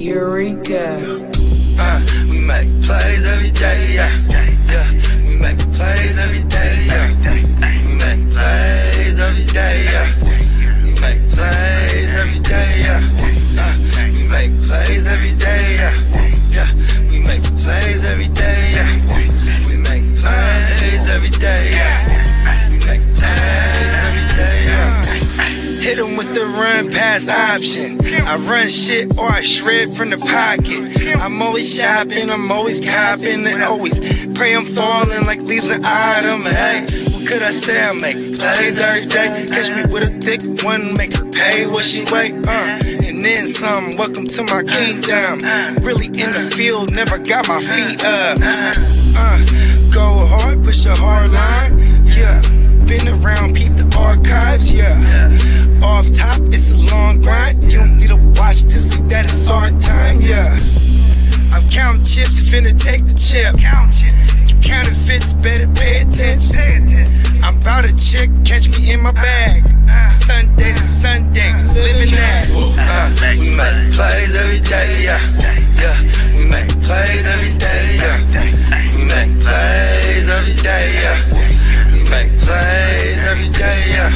Eureka. We make plays every day, yeah. We make plays every day, yeah. We make plays every day, yeah. We make plays every day, yeah. We make plays every day, yeah. We make plays every day, yeah. We make plays every day, yeah. We make plays every day, yeah. Hit 'em with the run pass option. I run shit or I shred from the pocket. I'm always shopping, I'm always copping, and always pray I'm falling like leaves an item. Hey, what could I say? I make plays every day. Catch me with a thick one, make her pay what she weigh. And then some. Welcome to my kingdom. Really in the field, never got my feet up. Go hard, push a hard line. Yeah, been around, peep the archives. Yeah. Off top, it's a long grind. You don't need to watch to see that it's hard time, yeah. I'm counting chips, finna take the chip. You counterfeits, better pay attention. I'm about a chick, catch me in my bag. Sunday to Sunday, living that. We make plays every day, yeah. We make plays every day, yeah. We make plays every day, yeah. We make plays every day, yeah.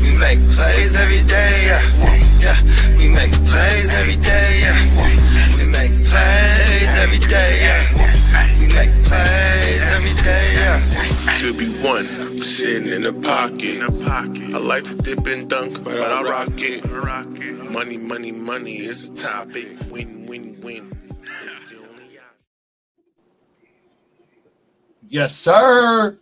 We make plays every day, yeah. We make plays every day, yeah. We make plays every day, yeah. We make plays every day, yeah. Could be one sitting in the pocket. I like to dip and dunk, but I rock it. Money, money, money is a topic. Win, win, win. It's the only option. Yes, sir.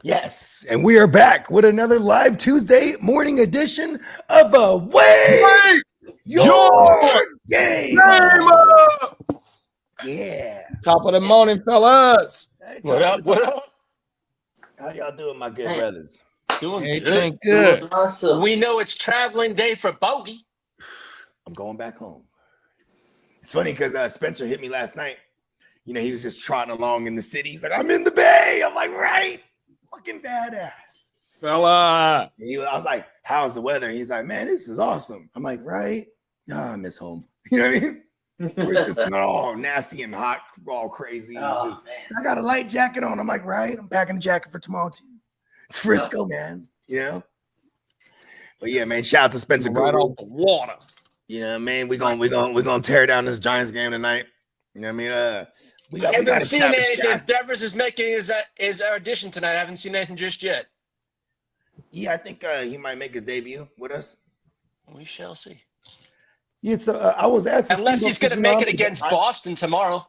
Yes, and we are back with another live Tuesday morning edition of Wake Your Game Up. Yeah. Top of the morning, fellas. What up? What up? How y'all doing, my good brothers? Doing Anything good. good? Awesome. We know it's traveling day for Bogey. I'm going back home. It's funny because Spencer hit me last night. You know, he was just trotting along in the city. He's like, I'm in the Bay. I'm like, right. Fucking badass. Fella. I was like, how's the weather? He's like, man, this is awesome. I'm like, right? I miss home. You know what I mean? It's just not all nasty and hot, all crazy. Oh, just, I got a light jacket on. I'm like, right? I'm packing a jacket for tomorrow too. It's Frisco, man. You know? But yeah, man, shout out to Spencer Right Guru. off the water. You know what I mean? We're gonna tear down this Giants game tonight. You know what I mean? We I got haven't a seen savage anything. cast. Devers is making his audition tonight. I haven't seen anything just yet. Yeah, I think he might make his debut with us. We shall see. Yeah, so I was asking Unless Steve he's going to make it against Boston tomorrow.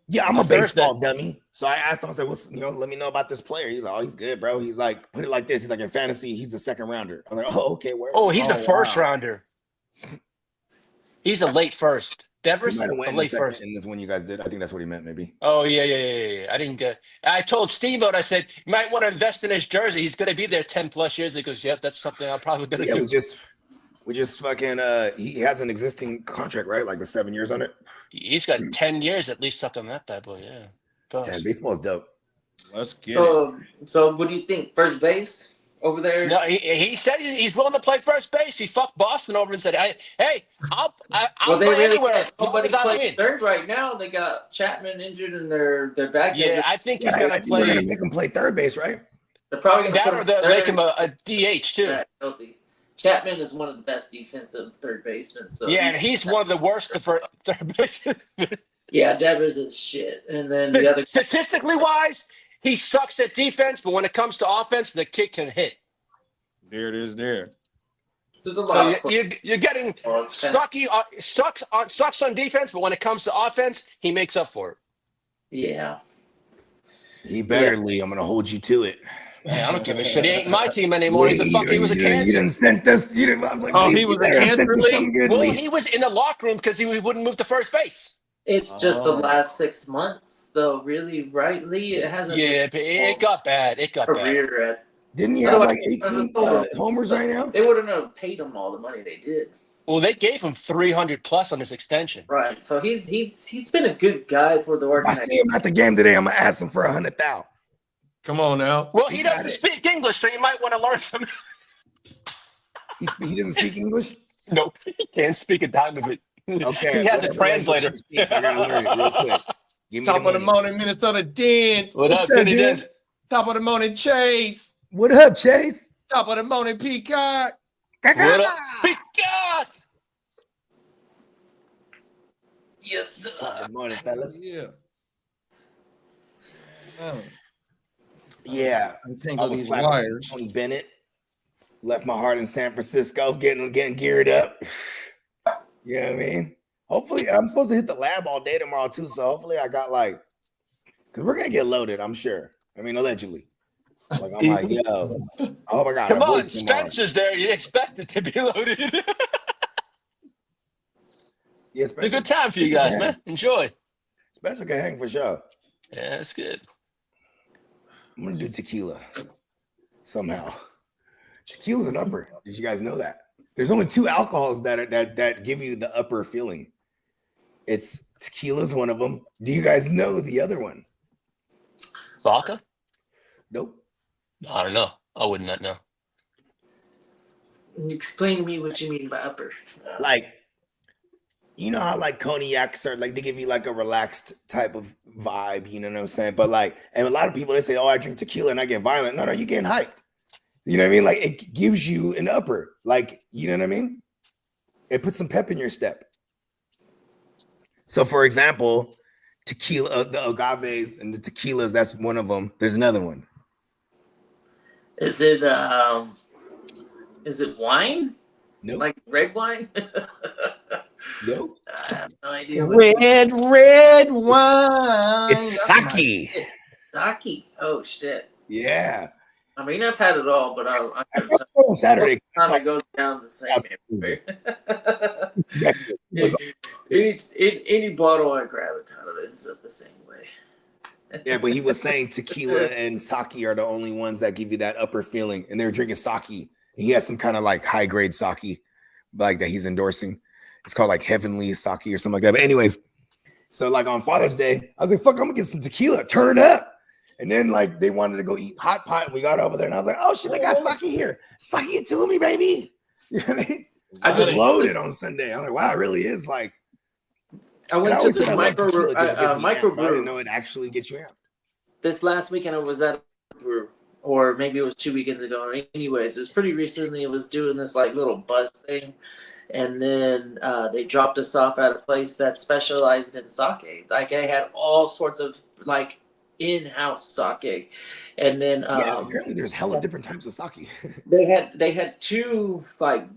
Yeah, I'm a Thursday. baseball dummy. So I asked him, I said, what's, let me know about this player. He's like, oh, he's good, bro. He's like, put it like this. He's like, in fantasy, he's a second rounder. I'm like, oh, okay. Oh, he's a first wow. rounder. He's a late first. Devers, He might a have went late in first. in this one you guys did. I think that's what he meant, maybe. Oh, yeah. I didn't get. I told Steamboat, I said, you might want to invest in his jersey. He's going to be there 10 plus years. He goes, yep, that's something I'm probably going to do. We just fucking, he has an existing contract, right? Like with 7 years on it. He's got 10 years at least stuck on that bad boy, yeah. Damn, baseball's dope. Let's get it. So what do you think? First base over there? No, he said he's willing to play first base. He fucked Boston over and said, "Hey, I'll Well, they play really anywhere. can't. Nobody as long as I plays win." third right now. They got Chapman injured in their back. Yeah, I think he's I gonna think we're gonna play make him play third base, right? They're probably that, gonna or put they'll him make third. him a DH too. Yeah, healthy. Chapman is one of the best defensive third basemen. So Yeah, and he's one of the worst for third base. yeah, Devers is shit. And then the other Statistically wise, he sucks at defense, but when it comes to offense, the kid can hit. There it is. There. there's a lot. So of you're getting sucks on defense, but when it comes to offense, he makes up for it. Yeah. He better, Lee. I'm gonna hold you to it. Hey, I don't give a shit. He ain't my team anymore. He's a fuck. He was a You cancer. didn't send us. You didn't. I'm like, Oh, Lee, he was you a better cancer, send us Lee? something good, Well, Lee. he was in the locker room because he wouldn't move to first base. It's just the last 6 months, though. Really, right, Lee? It hasn't. Yeah, but it got bad. It got bad. career at. Didn't he have like 18 homers right now? They wouldn't have paid him all the money they did. Well, they gave him 300 plus on his extension. Right. So he's been a good guy for the If I organization. see him at the game today, I'm gonna ask him for 100,000. Come on now. Well, He he got doesn't it. speak English, so you might want to learn some. He doesn't speak English. Nope, he can't speak a dime of it. Okay, He has a whatever language translator. he speaks, I gotta learn it real quick. Give me Top the of the money. morning, Minnesota Dent. What What's up, up, Kenny dude? Dent? Top of the morning, Chase. What up, Chase? Top of the morning, Peacock. What up, Peacock? Yes, sir. Good morning, fellas. Yeah. Oh, Yeah, I untangle was these slapping wires. Tony Bennett. Left my heart in San Francisco, getting geared up. You know what I mean? Hopefully, I'm supposed to hit the lab all day tomorrow too. So hopefully, I got like, because we're gonna get loaded. I'm sure. I mean, allegedly. Like I'm like, yo, I hope I got Come a on, voice tomorrow. Spencer's there. You expect it to be loaded. Yeah, It's a Spencer, good time for you Spencer guys, can man. hang. Enjoy. Spencer can hang for sure. Yeah, it's good. I'm gonna do tequila somehow. Tequila's an upper. Did you guys know that? There's only 2 alcohols that give you the upper feeling. It's tequila's one of them. Do you guys know the other one? Vodka? Nope. I don't know. I would not know. Explain to me what you mean by upper. Like, you know how like cognacs are like they give you like a relaxed type of vibe, you know what I'm saying? But like, and a lot of people they say, "Oh, I drink tequila and I get violent." No, you're getting hyped. You know what I mean? Like it gives you an upper, like you know what I mean? It puts some pep in your step. So, for example, tequila, the agaves and the tequilas, that's one of them. There's another one. Is it wine? Nope. Like red wine? Nope. I have no idea. Red wine. It's sake. Sake. Oh shit. Yeah. I mean, I've had it all, but I On Saturday. time it goes down the same. Any bottle I grab, it kind of ends up the same way. Yeah, but he was saying tequila and sake are the only ones that give you that upper feeling. And they're drinking sake. He has some kind of like high grade sake, like that he's endorsing. It's called like Heavenly Sake or something like that. But anyways, so like on Father's Day, I was like, fuck, I'm gonna get some tequila, turn up. And then like they wanted to go eat hot pot. We got over there and I was like, oh shit, I got sake here. Sake it to me, baby. You know what I mean? I just loaded on Sunday. I'm like, wow, it really is like. I went to always the said I like tequila 'cause it gets me amped, but I didn't microbrew. know it actually gets you out. This last weekend I was at a brew, or maybe it was 2 weekends ago. Anyways, it was pretty recently. It was doing this like little buzz thing, and then they dropped us off at a place that specialized in sake. Like they had all sorts of like in-house sake, and then Yeah, apparently there's hella different types of sake. they had 2 like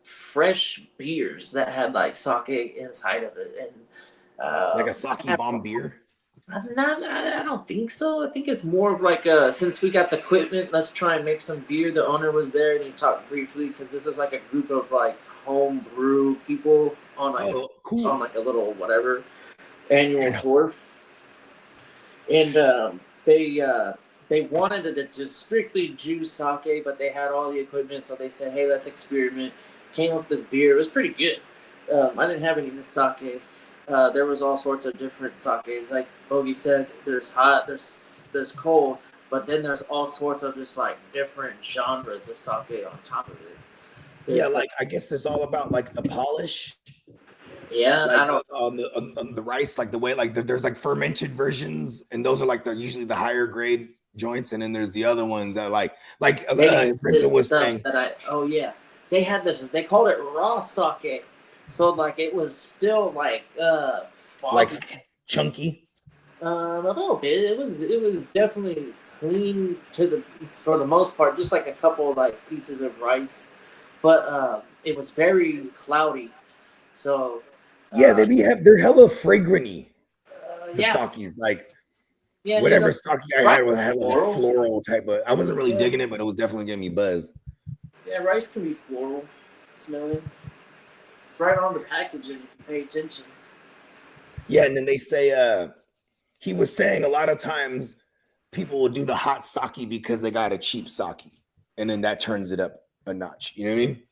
fresh beers that had like sake inside of it, and Like a sake bomb beer. I don't think so. I think it's more of like since we got the equipment, let's try and make some beer. The owner was there and he talked briefly because this is like a group of like home brew people on like cool. on like a little whatever annual tour, and they wanted it to just strictly juice sake, but they had all the equipment, so they said, "Hey, let's experiment." Came up with this beer. It was pretty good. I didn't have any sake. There was all sorts of different sakes. Like Bogey said, there's hot, there's cold, but then there's all sorts of just like different genres of sake on top of it. Yeah, like I guess it's all about like the polish. Yeah, like, I don't. On the rice, like the way like there's like fermented versions, and those are like the usually the higher grade joints, and then there's the other ones that like Crystal was saying. They had this. They called it raw sake. So like it was still like foggy. Like chunky. A little bit. It was definitely clean for the most part, just like a couple of like pieces of rice, but it was very cloudy. So yeah, they're hella fragranty. The sakis, like whatever sake I had had like a floral type of. I wasn't really digging it, but it was definitely giving me buzz. Yeah, rice can be floral smelling. Right on the packaging if you pay attention. Yeah, and then they say he was saying a lot of times people will do the hot sake because they got a cheap sake, and then that turns it up a notch. You know what I mean?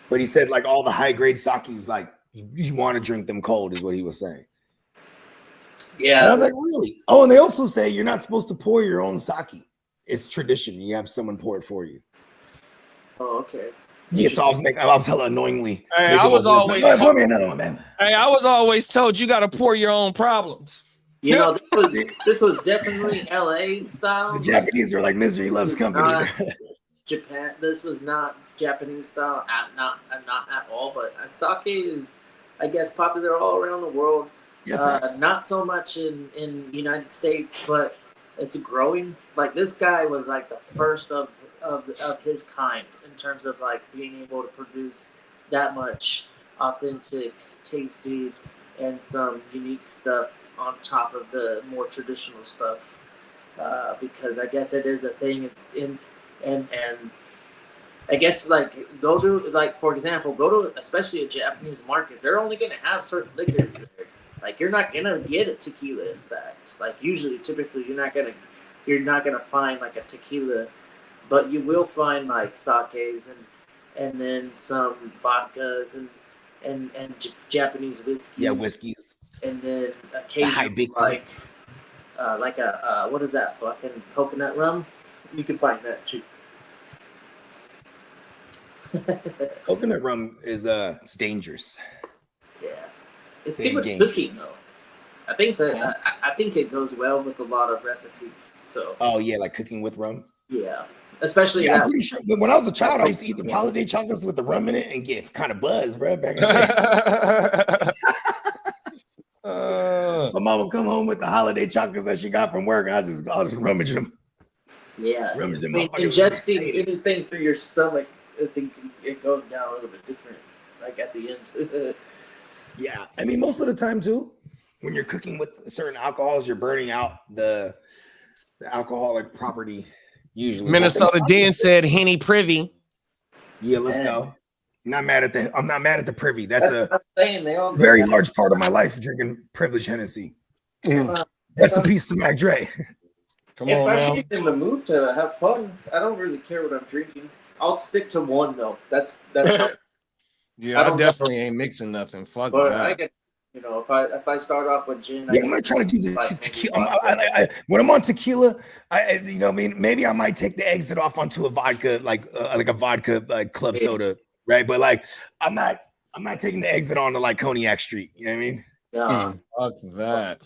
But he said like all the high grade sakis, like you want to drink them cold, is what he was saying. Yeah. And I was like, really? Oh, and they also say you're not supposed to pour your own sake. It's tradition. You have someone pour it for you. Oh, okay. Yeah, so I was hella annoyingly. Hey, I was always like, pour told, me another one, man. hey, I was always told you got to pour your own problems. You know, this was definitely LA style. The Japanese are like misery loves company. Japan. This was not Japanese style, not at all. But sake is, I guess, popular all around the world. Yeah, not so much in United States, but it's growing. Like this guy was like the first of his kind in terms of like being able to produce that much authentic, tasty, and some unique stuff on top of the more traditional stuff. Because I guess it is a thing and I guess like go to like for example go to especially a Japanese market, they're only going to have certain liquors there. Like you're not gonna get a tequila. In fact, like typically you're not gonna find like a tequila, but you will find like sakes and then some vodkas and Japanese whiskeys. Yeah, whiskeys. And then occasionally like a what is that fucking coconut rum? You can find that too. Coconut rum is it's dangerous. Yeah. It's good with cooking though. I think that I think it goes well with a lot of recipes. So. Oh yeah, like cooking with rum. Yeah, especially. Yeah, I'm pretty sure. When I was a child, I used to eat the holiday chocolates with the rum in it and get kind of buzzed, bro. Back in the day. My mom would come home with the holiday chocolates that she got from work, and I'll just rummage them. Yeah, ingesting anything through your stomach, I think it goes down a little bit different. Like at the end. Yeah, I mean, most of the time too, when you're cooking with certain alcohols, you're burning out the alcoholic property. Usually, Minnesota Den said Henny Privy. Yeah, let's go. I'm not mad at the Privy. That's a they very large part of my life drinking privileged Hennessy. Rest in peace to Mac Dre. Come on, if man. I'm in the mood to have fun, I don't really care what I'm drinking. I'll stick to one though. That's yeah, I definitely ain't mixing nothing. Fuck but that. I get, if I start off with gin, I'm gonna try to do this tequila. When I'm on tequila, maybe I might take the exit off onto a vodka, like a vodka club soda, right? But like, I'm not taking the exit onto like Cognac Street. You know what I mean? Yeah. Fuck that.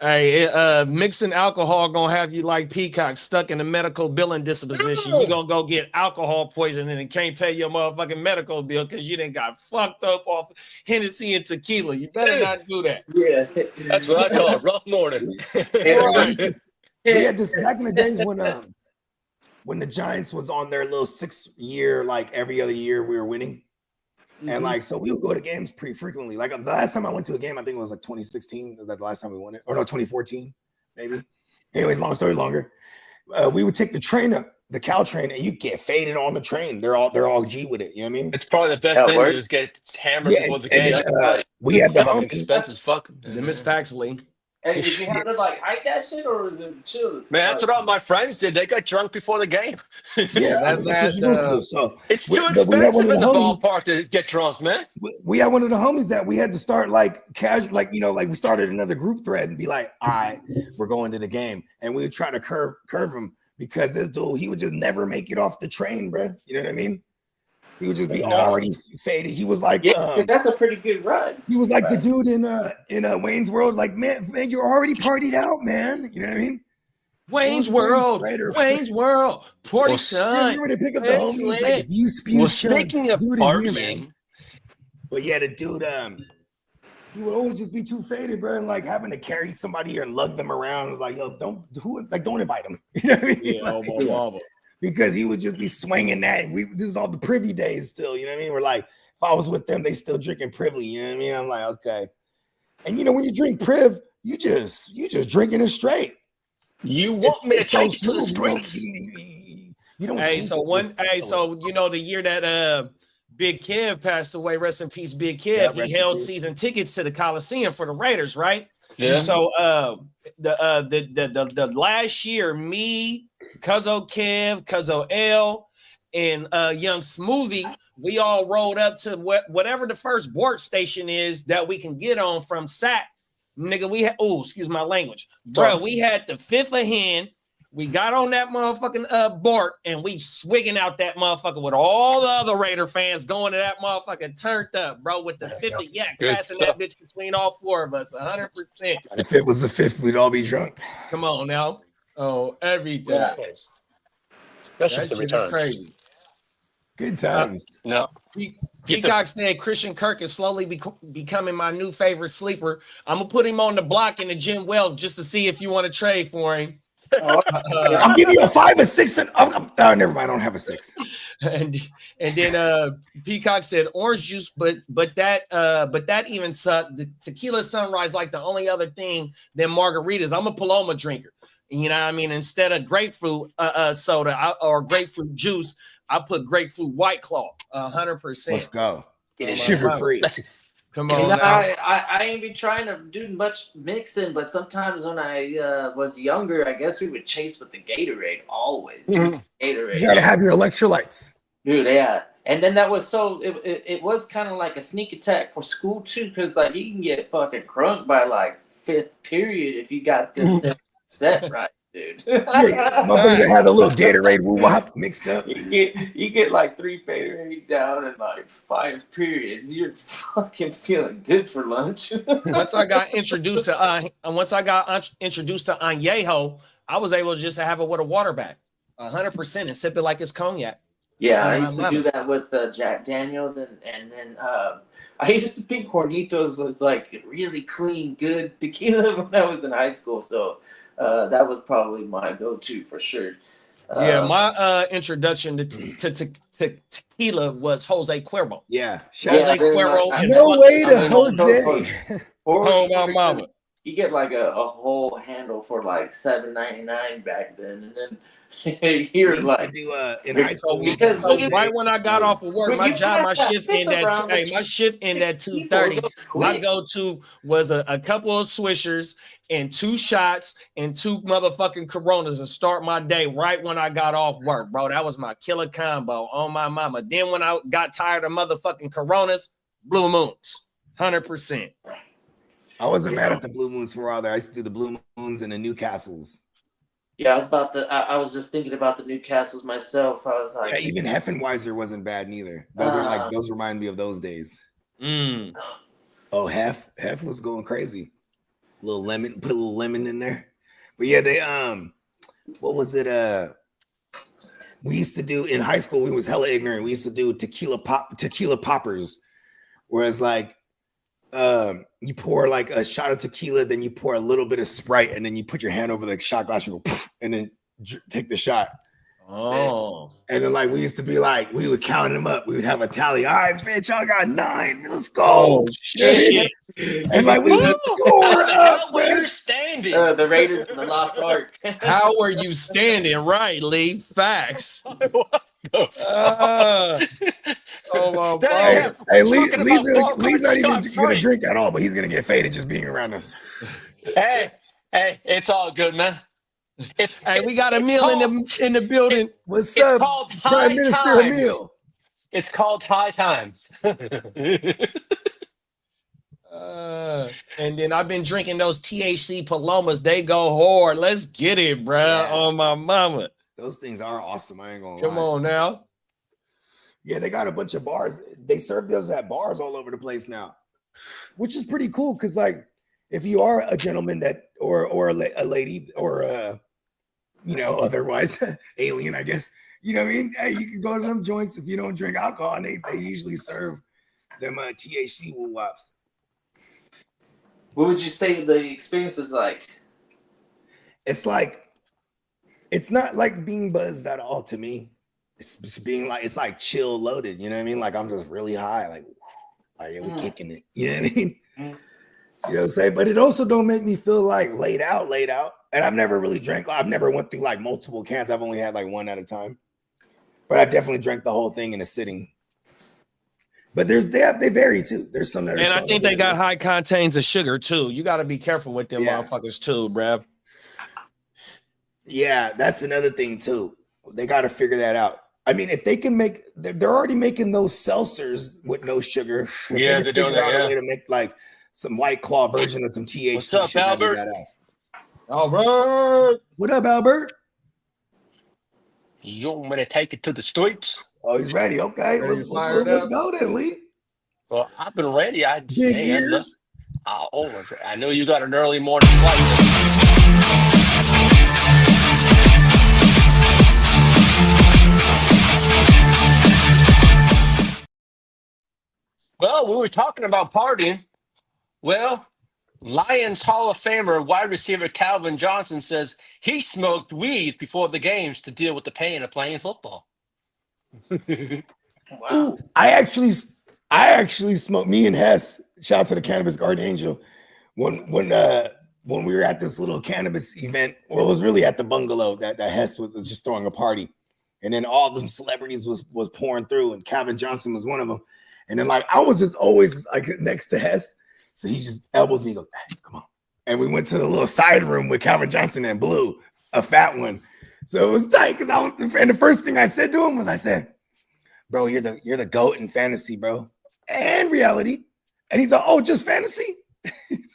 Hey, mixing alcohol gonna have you like Peacock stuck in a medical billing disposition. You're gonna go get alcohol poisoning and can't pay your motherfucking medical bill because you done got fucked up off Hennessy and tequila. You better not do that. Yeah, that's what I call a rough morning. We had this back in the days when the Giants was on their little 6-year, like every other year we were winning. And like, so we would go to games pretty frequently. Like the last time I went to a game, I think it was like 2016. Was that the last time we won it? Or no, 2014, maybe. Anyways, long story longer. We would take the train up, the cow train, and you get faded on the train. They're all G with it. You know what I mean? It's probably the best thing to do is get hammered before the game. We had the fucking expense as fuck. The Miss Faxley. Hey, did you have to like hike that shit or was it chill? Man, that's what all my friends did. They got drunk before the game. Yeah, that's so it's too expensive in the ballpark to get drunk, man. We had one of the homies that we had to start like casual, like we started another group thread and be like, all right, we're going to the game, and we would try to curve him because this dude he would just never make it off the train, bro. You know what I mean? He would just be already faded. He was like, that's a pretty good run. He was like the dude in Wayne's World, like, man, you're already partied out, man. You know what I mean? Wayne's World, party time. You were to pick up the homies, like, if you spew speaking of partying, but yeah, the dude, he would always just be too faded, bro, and like having to carry somebody here and lug them around. It was like, yo, don't invite him. You know what I mean? Yeah, because he would just be swinging that. This is all the Privy days still, you know what I mean? We're like, if I was with them, they still drinking Privy, you know what I mean? I'm like, okay. And when you drink Priv, you just drinking it straight. You want me to take you to the streets? You don't. So the year that Big Kev passed away, rest in peace, Big Kev. He held season tickets to the Coliseum for the Raiders, right? Yeah. So the last year, me, Cuzzo Kev, Cuzzo L, and Young Smoothie, we all rolled up to whatever the first BORT station is that we can get on from SAT. Nigga, we had, oh, excuse my language. Bro, we had the fifth of hand. We got on that motherfucking BORT and we swigging out that motherfucker with all the other Raider fans going to that motherfucker turned up, bro, with the fifth of yak, passing that bitch between all four of us, 100%. If it was the fifth, we'd all be drunk. Come on now. Oh, every day. Yeah. Especially That the shit is returns. crazy. Good times. No. Peacock said Christian Kirk is slowly becoming my new favorite sleeper. I'm gonna put him on the block in the Jim Wells just to see if you want to trade for him. I'll give you a 5 or 6. And oh, never mind. I don't have a 6. And then Peacock said orange juice, but that even sucked. The tequila sunrise like the only other thing than margaritas. I'm a Paloma drinker. You know what I mean? Instead of grapefruit soda or grapefruit juice, I put grapefruit White Claw, 100%. Let's go. Yeah. Sugar free. Come You on know, now. I ain't been trying to do much mixing, but sometimes when I was younger, I guess we would chase with the Gatorade always. Just Gatorade. You gotta have your electrolytes. Dude, yeah. And then that was so it was kind of like a sneak attack for school too, because like you can get fucking crunk by like 5th period if you got the set right, dude. Motherfucker had a little Gatorade woo-wop mixed up. You get like 3 Gatorade down in like 5 periods. You're fucking feeling good for lunch. Once I got introduced to Añejo, I was able to just have it with a water bag, 100%, and sip it like it's cognac. Yeah, I used to do that with Jack Daniels, and then I used to think Hornitos was like really clean, good tequila when I was in high school. So that was probably my go-to for sure. Yeah, my introduction to tequila was Jose Cuervo. Yeah. Jose Cuervo. No way to Jose. Oh, my mama. You get like a whole handle for like $7.99 back then, and then you're like, in high school. because right when I got off of work, my shift ended at 2:30. My go-to was a couple of swishers and 2 shots and 2 motherfucking Coronas to start my day right when I got off work, bro. That was my killer combo on my mama. Then when I got tired of motherfucking Coronas, Blue Moons, 100%. I wasn't mad at the Blue Moons for all that. I used to do the Blue Moons and the Newcastles. Yeah, I was just thinking about the Newcastles myself. I was like, Yeah, even Heffenweiser wasn't bad neither. Those remind me of those days. Oh, Heff was going crazy. Put a little lemon in there. But yeah, they what was it? We used to do in high school. We was hella ignorant. We used to do tequila poppers, whereas like you pour like a shot of tequila, then you pour a little bit of Sprite, and then you put your hand over the shot glass and go, poof, and then take the shot. Oh, and then like we used to be like, we would count them up. We would have a tally. All right, bitch, y'all got 9. Let's go. Oh, shit. And like we would score up. Where you're standing. the Raiders and the Lost Ark. How are you standing? Right, Lee. Facts. Oh my God. Hey, Lee's not even gonna drink at all, but he's gonna get faded just being around us. Hey, it's all good, man. We got a meal in the building. What's It's up, called Prime High Minister Times. Emil? It's called High Times. And then I've been drinking those THC Palomas. They go hard. Let's get it, bro. Yeah. On my mama. Those things are awesome. I ain't gonna Come lie. on now. Yeah, they got a bunch of bars. They serve those at bars all over the place now, which is pretty cool. Cause like, if you are a gentleman that, or a lady, or otherwise alien, I guess. You know what I mean? Hey, you can go to them joints if you don't drink alcohol, and they usually serve them THC woo-wops. What would you say the experience is like? It's like, it's not like being buzzed at all to me. It's just being like, it's like chill loaded. You know what I mean? Like I'm just really high. Like yeah, we're kicking it. You know what I mean? You know what I'm saying? But it also don't make me feel like laid out. And I've never really drank. I've never went through like multiple cans. I've only had like one at a time. But I definitely drank the whole thing in a sitting. But they vary too. There's some that are. And I think they got high contains of sugar too. You got to be careful with them motherfuckers too, bruh. Yeah, that's another thing too. They got to figure that out. I mean, if they can make, they're already making those seltzers with no sugar. If they Yeah, can they're doing figure that, out a yeah. way to make like some White Claw version of some THC What's up, shit, that'd be Albert? badass. Albert. What up, Albert? You want me to take it to the streets? Oh, he's ready. Okay, Ready let's to fire it let's up? go then, Lee. Well, I've been ready. I just, Big hey, ears. I know you got an early morning flight. Well, we were talking about partying. Well, Lions Hall of Famer wide receiver Calvin Johnson says he smoked weed before the games to deal with the pain of playing football. Wow. Ooh, I actually smoked. Me and Hess. Shout out to the Cannabis Guardian Angel. When we were at this little cannabis event, well, it was really at the bungalow that Hess was just throwing a party, and then all of them celebrities was pouring through, and Calvin Johnson was one of them. And then like I was just always like next to Hess, so he just elbows me, and goes, "Hey, come on!" And we went to the little side room with Calvin Johnson and Blue, a fat one. So it was tight because and the first thing I said to him was, I said, "Bro, you're the GOAT in fantasy, bro, and reality." And he's like, "Oh, just fantasy?" he's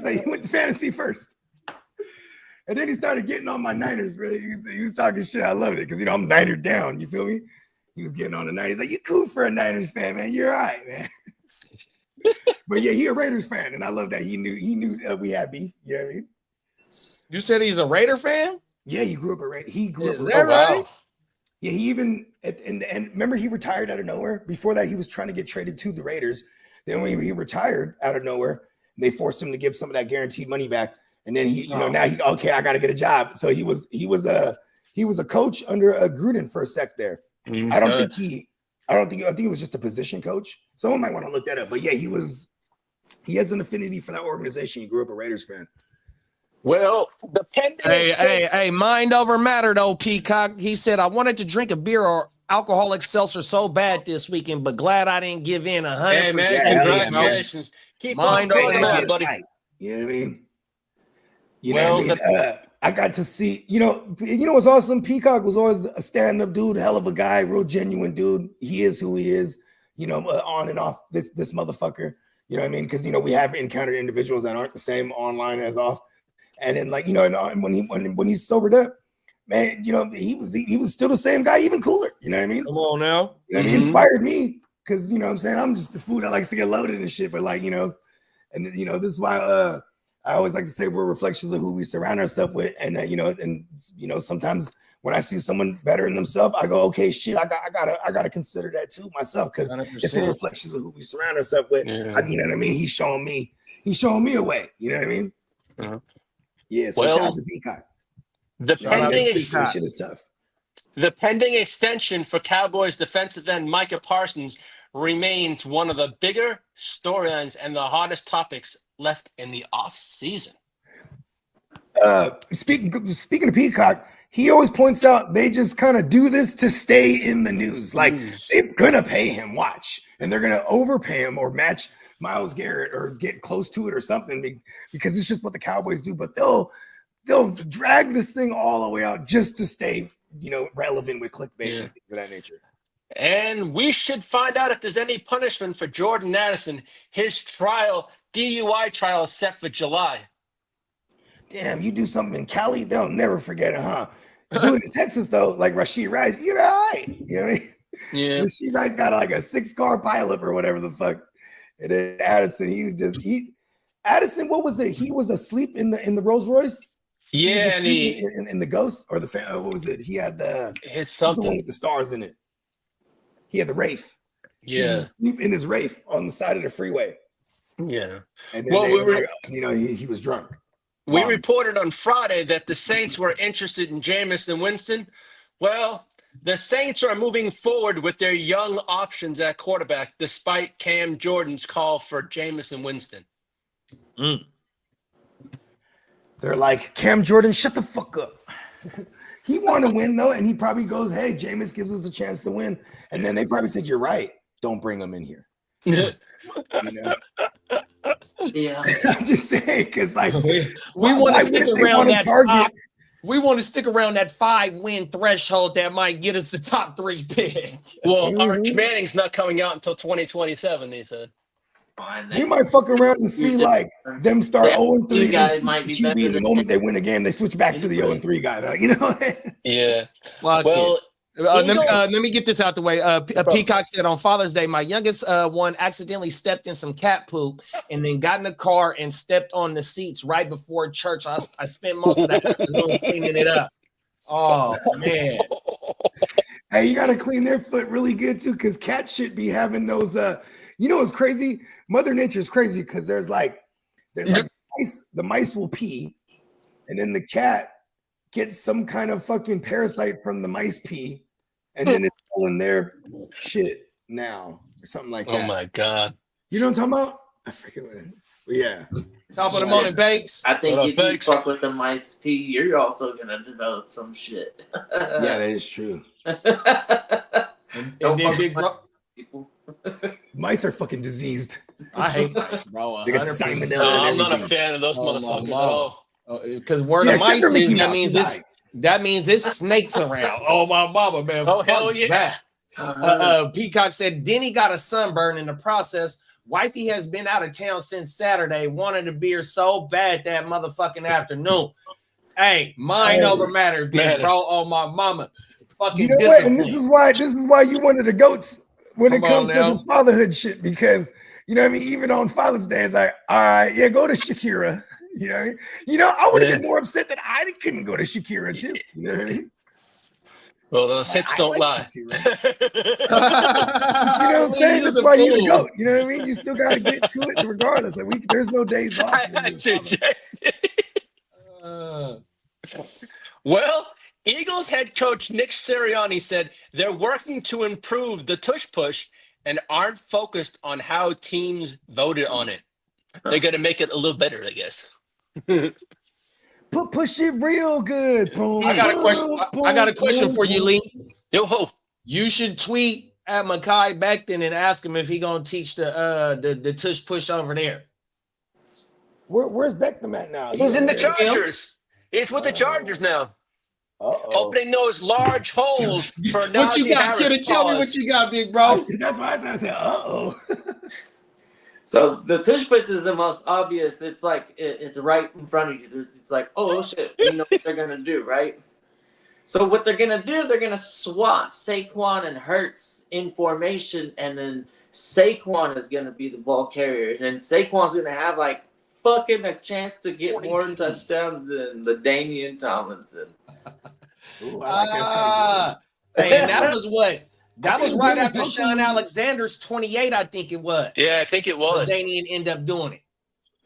like, "You went to fantasy first." And then he started getting on my Niners, bro. He was talking shit. I loved it because I'm Niner down. You feel me? He was getting on the Niners. He's like, "You cool for a Niners fan, man. You're all right, man." But yeah, he a Raiders fan, and I love that he knew we had beef. You know what I mean? You said he's a Raider fan? Yeah, he grew up a Raider. He grew Is up. that right? Yeah, he even and remember he retired out of nowhere. Before that, he was trying to get traded to the Raiders. Then when he retired out of nowhere, they forced him to give some of that guaranteed money back. And then now he okay, I got to get a job. So he was a coach under Gruden for a sec there. I think it was just a position coach. Someone might want to look that up. But yeah, he has an affinity for that organization. He grew up a Raiders fan. Well, the pending Hey, mind over matter though, Peacock. He said, "I wanted to drink a beer or alcoholic seltzer so bad this weekend, but glad I didn't give in 100%." Hey, man, Yeah, congratulations. Keep Mind on over going matter, on, buddy. You know what I mean? I got to see, what's awesome? Peacock was always a stand-up dude, hell of a guy, real genuine dude. He is who he is, on and off this motherfucker. You know what I mean? Because we have encountered individuals that aren't the same online as off. And then and when he's sobered up, man, he was still the same guy, even cooler. You know what I mean? Come on now. He inspired me because what I'm saying, I'm just the food that likes to get loaded and shit. But and this is why I always like to say we're reflections of who we surround ourselves with. And sometimes when I see someone better in themselves, I go, okay, shit, I gotta consider that too myself, because if we're reflections of who we surround ourselves with, you know what I mean? He's showing me a way. You know what I mean? Yeah. So shout out to Peacock. The shit is tough. The pending extension for Cowboys defensive end Micah Parsons remains one of the bigger storylines and the hottest topics left in the off season. Speaking of Peacock, he always points out they just kind of do this to stay in the news. Like they're gonna pay him, watch, and they're gonna overpay him or match Myles Garrett or get close to it or something, because it's just what the Cowboys do. But they'll drag this thing all the way out just to stay, relevant with clickbait and things of that nature. And we should find out if there's any punishment for Jordan Addison. His DUI trial is set for July. Damn, you do something in Cali, they'll never forget it, huh? Do it in Texas, though, like Rashid Rice, you're all right. You know what I mean? Yeah. Rashid Rice got like a 6-car pileup or whatever the fuck. And then Addison, Addison, what was it? He was asleep in the Rolls Royce? Yeah, and in the Ghost or the what was it? He had it's something the one with the stars in it. He had the Wraith. Yeah, he was asleep in his Wraith on the side of the freeway. Yeah, and then he was drunk. We reported on Friday that the Saints were interested in Jameis Winston. Well, the Saints are moving forward with their young options at quarterback, despite Cam Jordan's call for Jameis Winston. They're like, Cam Jordan, shut the fuck up. He wanted to win, though, and he probably goes, hey, Jameis gives us a chance to win. And then they probably said, you're right. Don't bring him in here. Yeah. I'm just saying, because we want to stick around that top. We want to stick around that 5-win threshold that might get us the top 3 pick. Well, Arch Manning's not coming out until 2027, they said. We might fuck around and see like them start 0-3. You guys Then might switch be to better QB. The than moment they win a game, they switch back to the 0-3 guy. Like, you know. Yeah. Fuck Well, let me get this out the way. Peacock said on Father's Day, my youngest one accidentally stepped in some cat poop and then got in the car and stepped on the seats right before church. I spent most of that afternoon cleaning it up. Oh man. Hey, you gotta clean their foot really good too, because cats should be having those. You know what's crazy? Mother Nature is crazy because there's like mice. The mice will pee, and then the cat gets some kind of fucking parasite from the mice pee, and then it's all in their shit now or something like that. Oh my god. You know what I'm talking about? I forget what it. Yeah. Top of the morning, Bakes. I think What if up, you Bakes? fuck with the mice pee, you're also gonna develop some shit. Yeah, that is true. And Don't then fuck Big with Bro, people. Mice are fucking diseased. I hate mice, bro. They got 100%. salmonella. No, I'm not a everything. fan of those Oh, my motherfuckers at mama. all. Because word Yeah, of except mice for Mickey is that Mouse, means he's this. That means it's snakes around. Oh my mama, man. Oh, Fuck hell yeah. that. Peacock said Denny got a sunburn in the process. Wifey has been out of town since Saturday. Wanted a beer so bad that motherfucking afternoon. Hey, mind over matter, big bro. Oh my mama. Fucking You know what? And this is why you one of the goats when it Come comes on to now. this fatherhood shit, because you know what I mean, even on Father's Day, it's like, all right, yeah, go to Shakira. You know what I mean? You know, I would have been more upset that I couldn't go to Shakira too. You know what I mean? Well, those hips I don't like lie. Shakira. But you know what I'm saying? That's why you the goat. You know what I mean? You still gotta get to it regardless. Like there's no days off. I had to, Jay. Well, Eagles head coach Nick Sirianni said they're working to improve the tush push and aren't focused on how teams voted on it. They're going to make it a little better, I guess. Push it real good. Boom, I got a question. I got a question for you, Lee. Yo ho. You should tweet at Mekhi Becton and ask him if he gonna teach the tush push over there. Where's Beckham at now? He's in the Chargers. He's with the Chargers now. Opening those large holes for Najee What you got, Harris. kid? Tell me what you got, big bro. That's why I said, So the tush push is the most obvious. It's like it's right in front of you. It's like, oh shit, you know what they're gonna do, right? So what they're gonna do, they're gonna swap Saquon and Hurts in formation, and then Saquon is gonna be the ball carrier, and then Saquon's gonna have like fucking a chance to get more touchdowns than the Damian Tomlinson. Ooh, I like that. And that was what? That was right Damian after Thompson- Sean Alexander's 28, I think it was. Yeah, I think it was. Damian ended up doing it.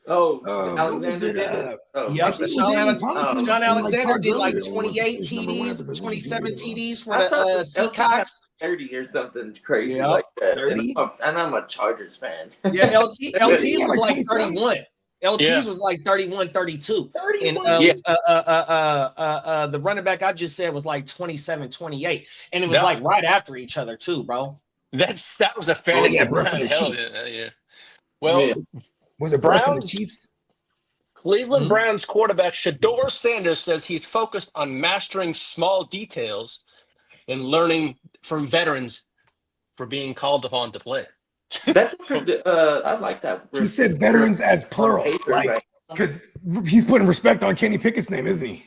Oh, Alexander Alexander did it. Oh, Yep. think Sean Damian Thompson Alexander like did like Todd Gurley 28 was number one at the TDs, position 27 he was. TDs for I thought the that Seahawks. 30 or something crazy Yep. like that. 30? And I'm a Chargers fan. Yeah, LT's Yeah, was like like 27. 31. LT's Yeah. was like 31, 32. 31. And the running back I just said was like 27, 28. And it was No. like right after each other too, bro. That was a fantasy. yeah, bro, for the Hell Chiefs. yeah. Well, Yeah. Was it Browns from the Browns? Chiefs? Cleveland Browns quarterback Shador Sanders says he's focused on mastering small details and learning from veterans for being called upon to play. That's I like that. He said veterans as plural, Paper, like right. because he's putting respect on Kenny Pickett's name, isn't he?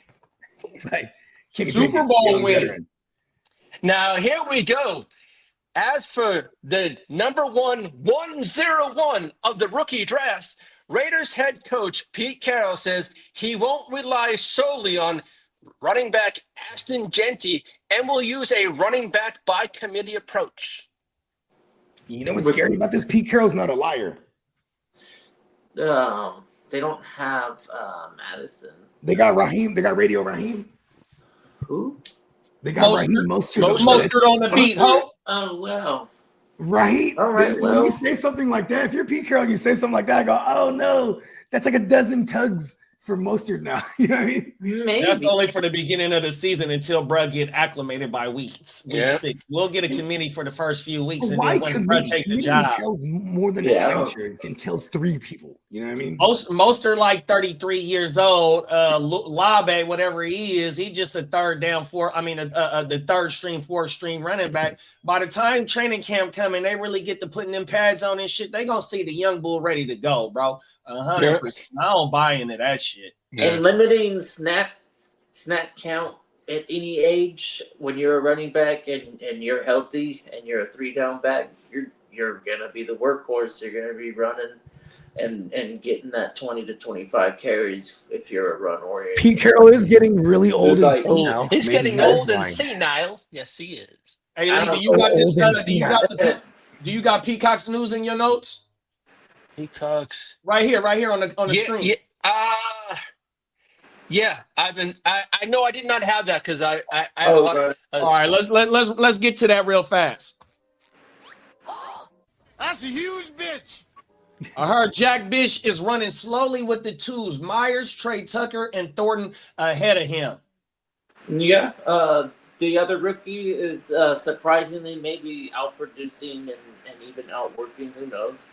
Like Kenny Super Pickett, Bowl young winner. veteran. Now, here we go. As for the number 101 of the rookie drafts, Raiders head coach Pete Carroll says he won't rely solely on running back Ashton Genty and will use a running back by committee approach. You know what's scary about this? Pete Carroll's not a liar. They don't have Madison. They got Raheem. They got Radio Raheem. Who? They got Mostert. Raheem Mostert. Mostert on the beat, ho. Oh well. Raheem. All right, When well. you say something like that, if you're Pete Carroll, you say something like that, I go, oh no, that's like a dozen tugs for Mostert now. You know what I mean? Maybe. That's only for the beginning of the season until Bruh get acclimated by week 6. We'll get a committee for the first few weeks, and Why then when Bruh committee? takes the Committee job. tells more than a timeshare. It can tells 3 people. You know what I mean? Most are like 33 years old. Labe, whatever he is, he just a third down the third string, fourth string running back. By the time training camp come and they really get to putting them pads on and shit, they gonna see the young bull ready to go, bro. 100%. I don't buy into that shit. And limiting snap count at any age when you're a running back and you're healthy and you're a 3-down back, you're gonna be the workhorse. You're gonna be running and getting that 20 to 25 carries if you're a run oriented. Pete Carroll is getting really old and senile. He's Maybe getting that's old and why. senile. Yes, he is. Hey, Lee, do you got this? Do you got Peacock's news in your notes? Peacock's right here on the screen. Yeah. I know I did not have that because I all right, let's get to that real fast. That's a huge bitch. I heard Jack Bish is running slowly with the Tues. Myers, Trey Tucker, and Thornton ahead of him. Yeah. The other rookie is surprisingly maybe outproducing and even outworking. Who knows?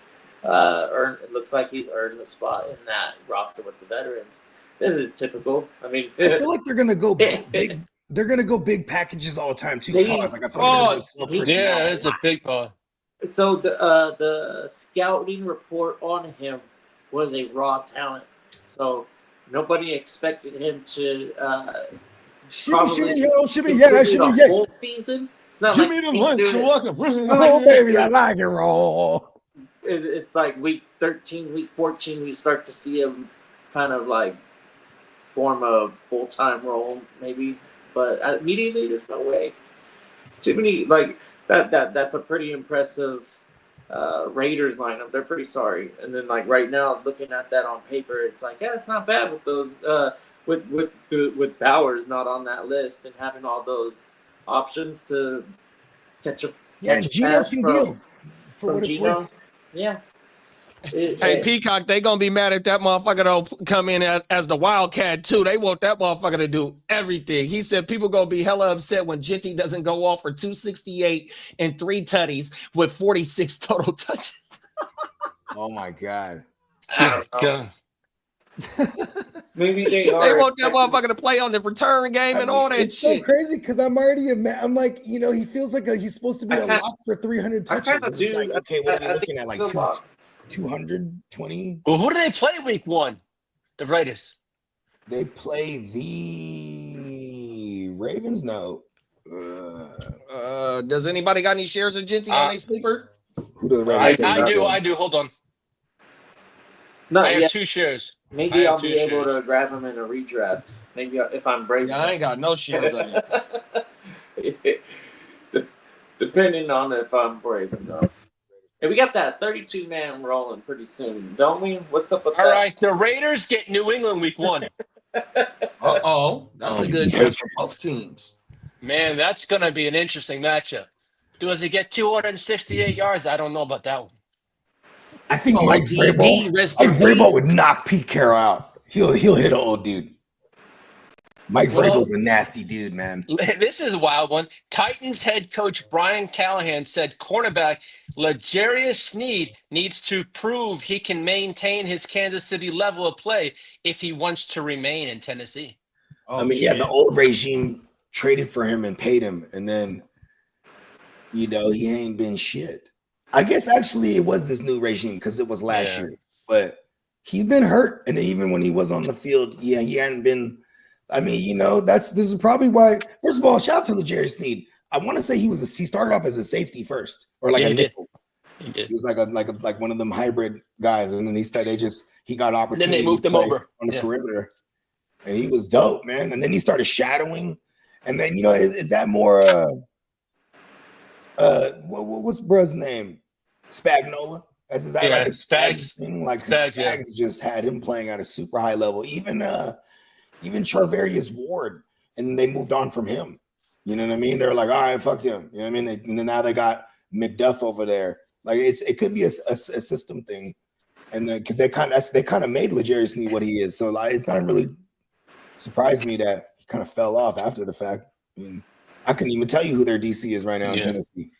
It looks like he's earned a spot in that roster with the veterans. This is typical. I mean, I feel like they're gonna go big. They're gonna go big packages all the time too. Pause. Like I feel like it's a big pause. So the scouting report on him was a raw talent. So nobody expected him to shimmy, yeah. whole season. It's not Give like me the he's lunch. doing it. Oh baby, I like it raw. It's like week 13, week 14, we start to see him kind of like form a full-time role, maybe. But immediately, there's no way. It's too many. Like that's a pretty impressive Raiders lineup. They're pretty sorry. And then like right now, looking at that on paper, it's like it's not bad with those with Bowers not on that list and having all those options to catch a and Gino can deal for what it's Gino. worth. Yeah. Hey, Peacock, they gonna be mad if that motherfucker don't come in as the Wildcat too. They want that motherfucker to do everything. He said people gonna be hella upset when Genty doesn't go off for 268 and 3 tutties with 46 total touches. Oh my god. Maybe they want that motherfucker to play on the return game and all that it's shit. so crazy because I'm like, he feels like he's supposed to be a lock for 300 touches. Like, okay, what are we looking at? Like 220? Well, who do they play week 1? The Raiders. They play the Ravens? No. Does anybody got any shares of Genty on their sleeper? Who do the Raiders play? I do. Hold on. No, I have 2 shares. Maybe I'll be able to grab him in a redraft. Maybe if I'm brave. Yeah, I ain't got no shares on it. Depending on if I'm brave enough. Hey, we got that 32-man rolling pretty soon, don't we? What's up with that? All right, the Raiders get New England week 1. That's a good choice for both teams. Man, that's going to be an interesting matchup. Does he get 268 yards? I don't know about that one. I think Mike Vrabel would knock Pete Carroll out. He'll hit an old dude. Mike Vrabel's a nasty dude, man. This is a wild one. Titans head coach Brian Callahan said cornerback L'Jarius Sneed needs to prove he can maintain his Kansas City level of play if he wants to remain in Tennessee. The old regime traded for him and paid him, and then, he ain't been shit. I guess actually it was this new regime because it was last year, but he's been hurt, and even when he was on the field, he hadn't been. This is probably why. First of all, shout out to L'Jarius Sneed. I want to say he started off as a safety first, or like a nickel. He did. He was like one of them hybrid guys, and then he got opportunity. And then they moved him over on the perimeter, and he was dope, man. And then he started shadowing, and then is that more? What's bruh's name? Spagnola. Spags. Spags just had him playing at a super high level. Even Charvarius Ward, and they moved on from him. You know what I mean? They're like, all right, fuck him. You know what I mean? Now they got McDuff over there. Like it could be a system thing, and because they kind of made L'Jarius Sneed what he is. So it's not really surprised me that he kind of fell off after the fact. I mean, I couldn't even tell you who their DC is right now in Tennessee.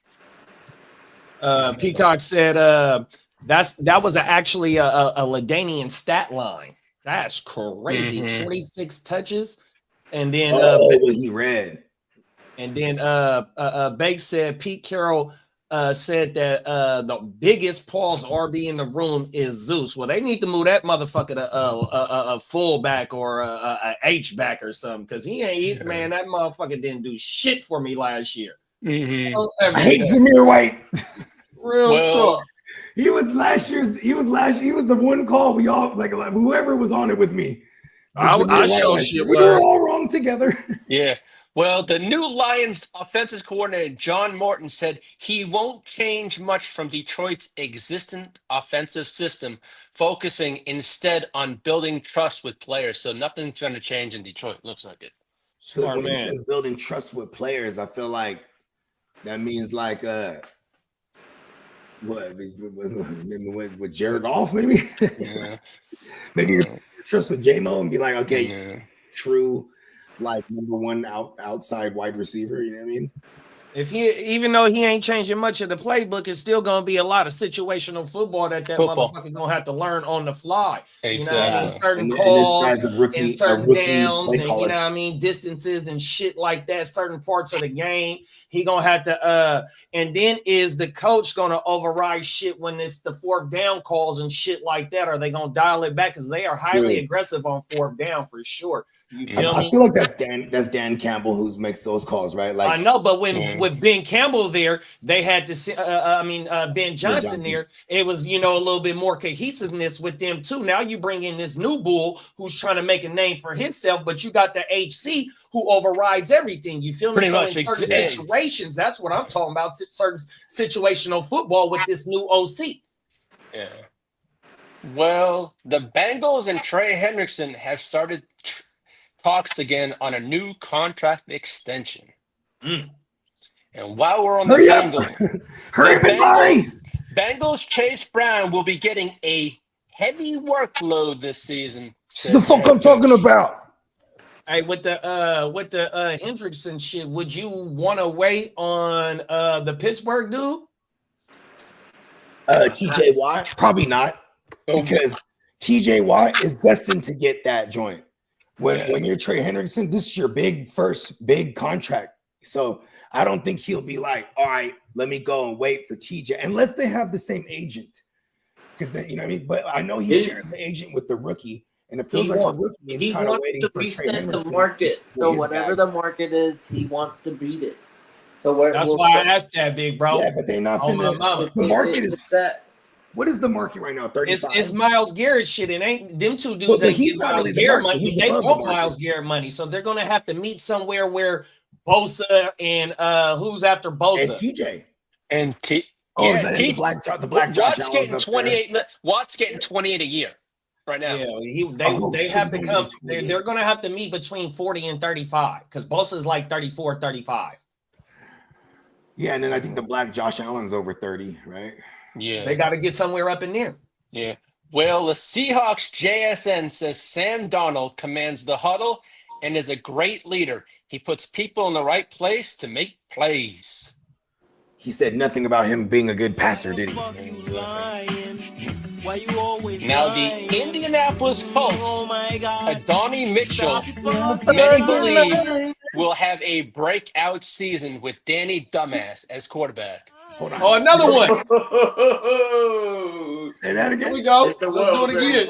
Peacock said That was actually a Ladanian stat line. That's crazy. Mhm. 46 touches, and then what he read. and then Bake said Pete Carroll said that the biggest pause RB in the room is Zeus. Well, they need to move that motherfucker to a fullback or a H back or something, because he ain't man. That motherfucker didn't do shit for me last year. Mhm. I hate Zamir White. Real talk. He was the one call we all like whoever was on it with me. I show shit. We were all wrong together. Yeah. Well, the new Lions offensive coordinator, John Morton, said he won't change much from Detroit's existing offensive system, focusing instead on building trust with players. So nothing's going to change in Detroit. Looks like it. So Smart when he man. says building trust with players, I feel like that means like what with Jared Goff, maybe? Yeah. Maybe you trust with J-Mo and be like, okay, Yeah. true, like number one outside wide receiver. You know what I mean? Even though he ain't changing much of the playbook, it's still gonna be a lot of situational football that motherfucker gonna have to learn on the fly. Exactly. You know what I mean? Certain And this calls guy's a rookie, and certain downs, play and caller. you know what I mean, distances and shit like that. Certain parts of the game, he gonna have to. And then is the coach gonna override shit when it's the fourth down calls and shit like that? Are they gonna dial it back? Because they are highly aggressive on fourth down for sure. You feel me? I feel like that's Dan Campbell who makes those calls, right? Like I know, but with Ben Campbell there, they had to Ben Johnson there. It was a little bit more cohesiveness with them too. Now you bring in this new bull who's trying to make a name for himself, but you got the HC who overrides everything. You feel me? Pretty So much, in certain exactly. situations, that's what I'm talking about. Certain situational football with this new OC. Yeah. Well, the Bengals and Trey Hendrickson have started talks again on a new contract extension. And while we're on the Bengals, Bengals Chase Brown will be getting a heavy workload this season. This is the fuck I'm talking about. Hey, with the Hendrickson shit, would you want to wait on the Pittsburgh dude? TJ Watt? Probably not. Because TJ Watt is destined to get that joint. When you're Trey Hendrickson, this is your first big contract. So I don't think he'll be like, all right, let me go and wait for TJ, unless they have the same agent. Because then, you know what I mean? But I know he shares the agent with the rookie, and it feels like a rookie is kind of waiting for Trey Hendrickson. The market. So whatever the market is, he wants to beat it. So that's why I asked that, big bro. Yeah, but they're not finna. The market is that. What is the market right now? 35. It's Myles Garrett shit. It ain't them two dudes. Ain't he's not Myles really Garrett market. money. They want Myles Garrett money, so they're gonna have to meet somewhere where Bosa and who's after Bosa and TJ and the black Josh Watt's Allen's getting 28. Watt's getting 28 a year right now. Yeah, they have to come. They're gonna have to meet between 40 and 35 because Bosa is like 34, 35. Yeah, and then I think the black Josh Allen's over 30, right? Yeah. They got to get somewhere up in there. Yeah. Well, the Seahawks JSN says Sam Darnold commands the huddle and is a great leader. He puts people in the right place to make plays. He said nothing about him being a good passer, did he? Now, the Indianapolis Colts, Adonai Mitchell, many believe will have a breakout season with Danny Dumbass as quarterback. Hold on. Oh, another one. Say that again. Here we go. Let's do it again.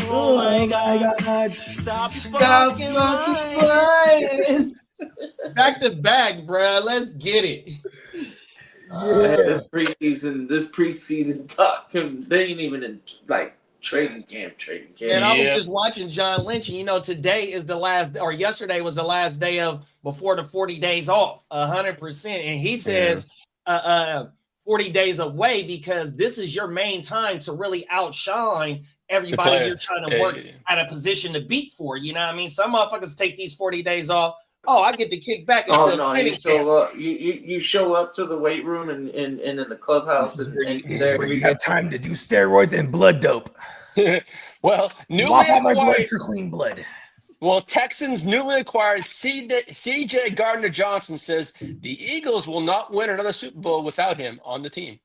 Oh my God. Stop fucking lying. Back to back, bro. Let's get it. This preseason talk, they ain't even in training camp. And I was just watching John Lynch. And, today is yesterday was the last day of before the 40 days off, 100%. And he says 40 days away because this is your main time to really outshine everybody you're trying to work at a position to beat for. You know what I mean? Some motherfuckers take these 40 days off. Oh, I get to kick back until training camp. You show up to the weight room and in the clubhouse. This is where you have time to do steroids and blood dope. Well, Swap out my blood for clean blood. Well, Texans newly acquired C.J. Gardner-Johnson says the Eagles will not win another Super Bowl without him on the team.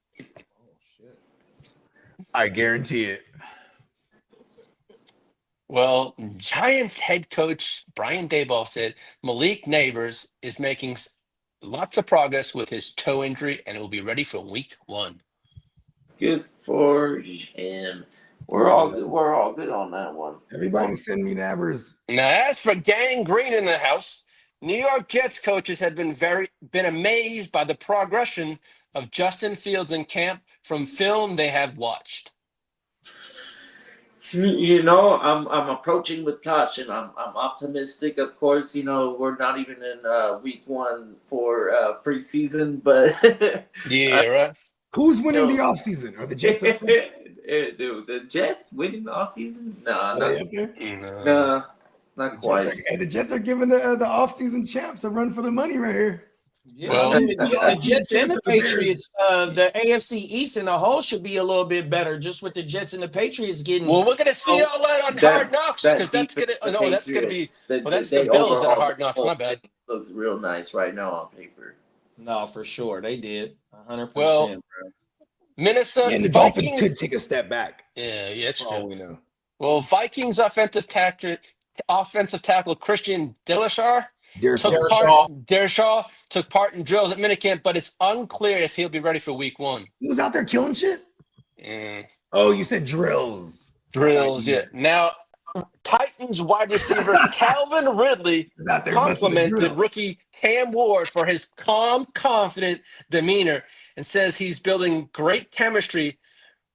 I guarantee it. Well, Giants head coach Brian Daboll said Malik Neighbors is making lots of progress with his toe injury and will be ready for week 1. Good for him. We're all good on that one. Everybody send me Nabbers. Now, as for Gang Green in the house, New York Jets coaches have been amazed by the progression of Justin Fields in camp from film they have watched. You know, I'm approaching with caution. I'm optimistic, of course. You know, we're not even in week 1 for preseason, but Yeah, right. Who's winning the offseason? Are the Jets up there? The Jets winning the offseason? No, Are they up there? no, not The quite. Jets the Jets are giving the offseason champs a run for the money right here. Yeah, Well, I mean, the Jets and the Patriots, the AFC East in a whole should be a little bit better, just with the Jets and the Patriots getting. Well, we're gonna see all that on Hard Knocks because that's gonna. No, that's gonna be. Well, that's the Bills that are Hard Knocks. My bad. Looks real nice right now on paper. No, for sure they did 100%. Well, bro. Minnesota And the Vikings Dolphins could take a step back. Yeah, it's For all true. we know. Well, Vikings offensive tackle Christian Dillashaw took part in drills at minicamp, but it's unclear if he'll be ready for week 1. He was out there killing shit. Mm, Oh, you said drills. drills, yeah. Now, Titans wide receiver Calvin Ridley He's out there busting the complimented drill. rookie Cam Ward for his calm, confident demeanor and says he's building great chemistry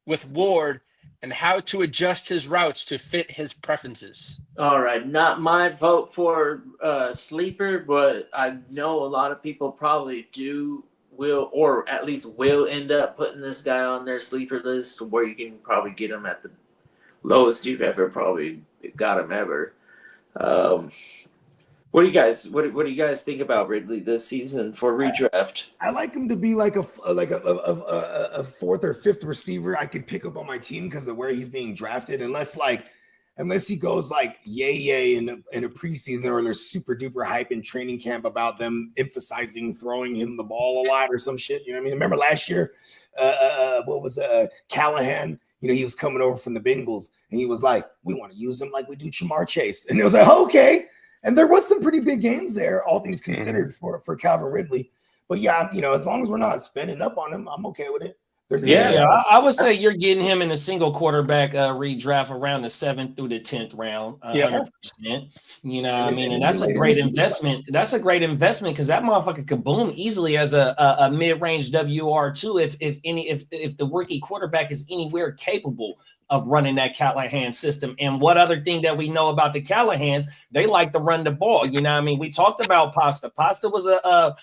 with Ward and how to adjust his routes to fit his preferences. All right, not my vote for sleeper, but I know a lot of people probably will at least will end up putting this guy on their sleeper list where you can probably get him at the lowest you've ever probably got him ever. What do you guys think about Ridley this season for redraft? I like him to be like a fourth or fifth receiver I could pick up on my team because of where he's being drafted, unless he goes like yay in a preseason or there's super duper hype in training camp about them emphasizing throwing him the ball a lot or some shit. You know what I mean? Remember last year, Callahan? You know, he was coming over from the Bengals and he was like, we want to use him like we do Jamar Chase. And it was like, okay. And there was some pretty big games there, all things considered, for Calvin Ridley. But yeah, you know, as long as we're not spending up on him, I'm okay with it. I would say you're getting him in a single quarterback redraft around the 7th through the 10th round, 100%. You know what I mean? And that's a great investment. That's a great investment because that motherfucker could boom easily as a mid-range WR2 if the rookie quarterback is anywhere capable of running that Callahan system. And what other thing that we know about the Callahans, they like to run the ball. You know what I mean? We talked about Pasta. Pasta was a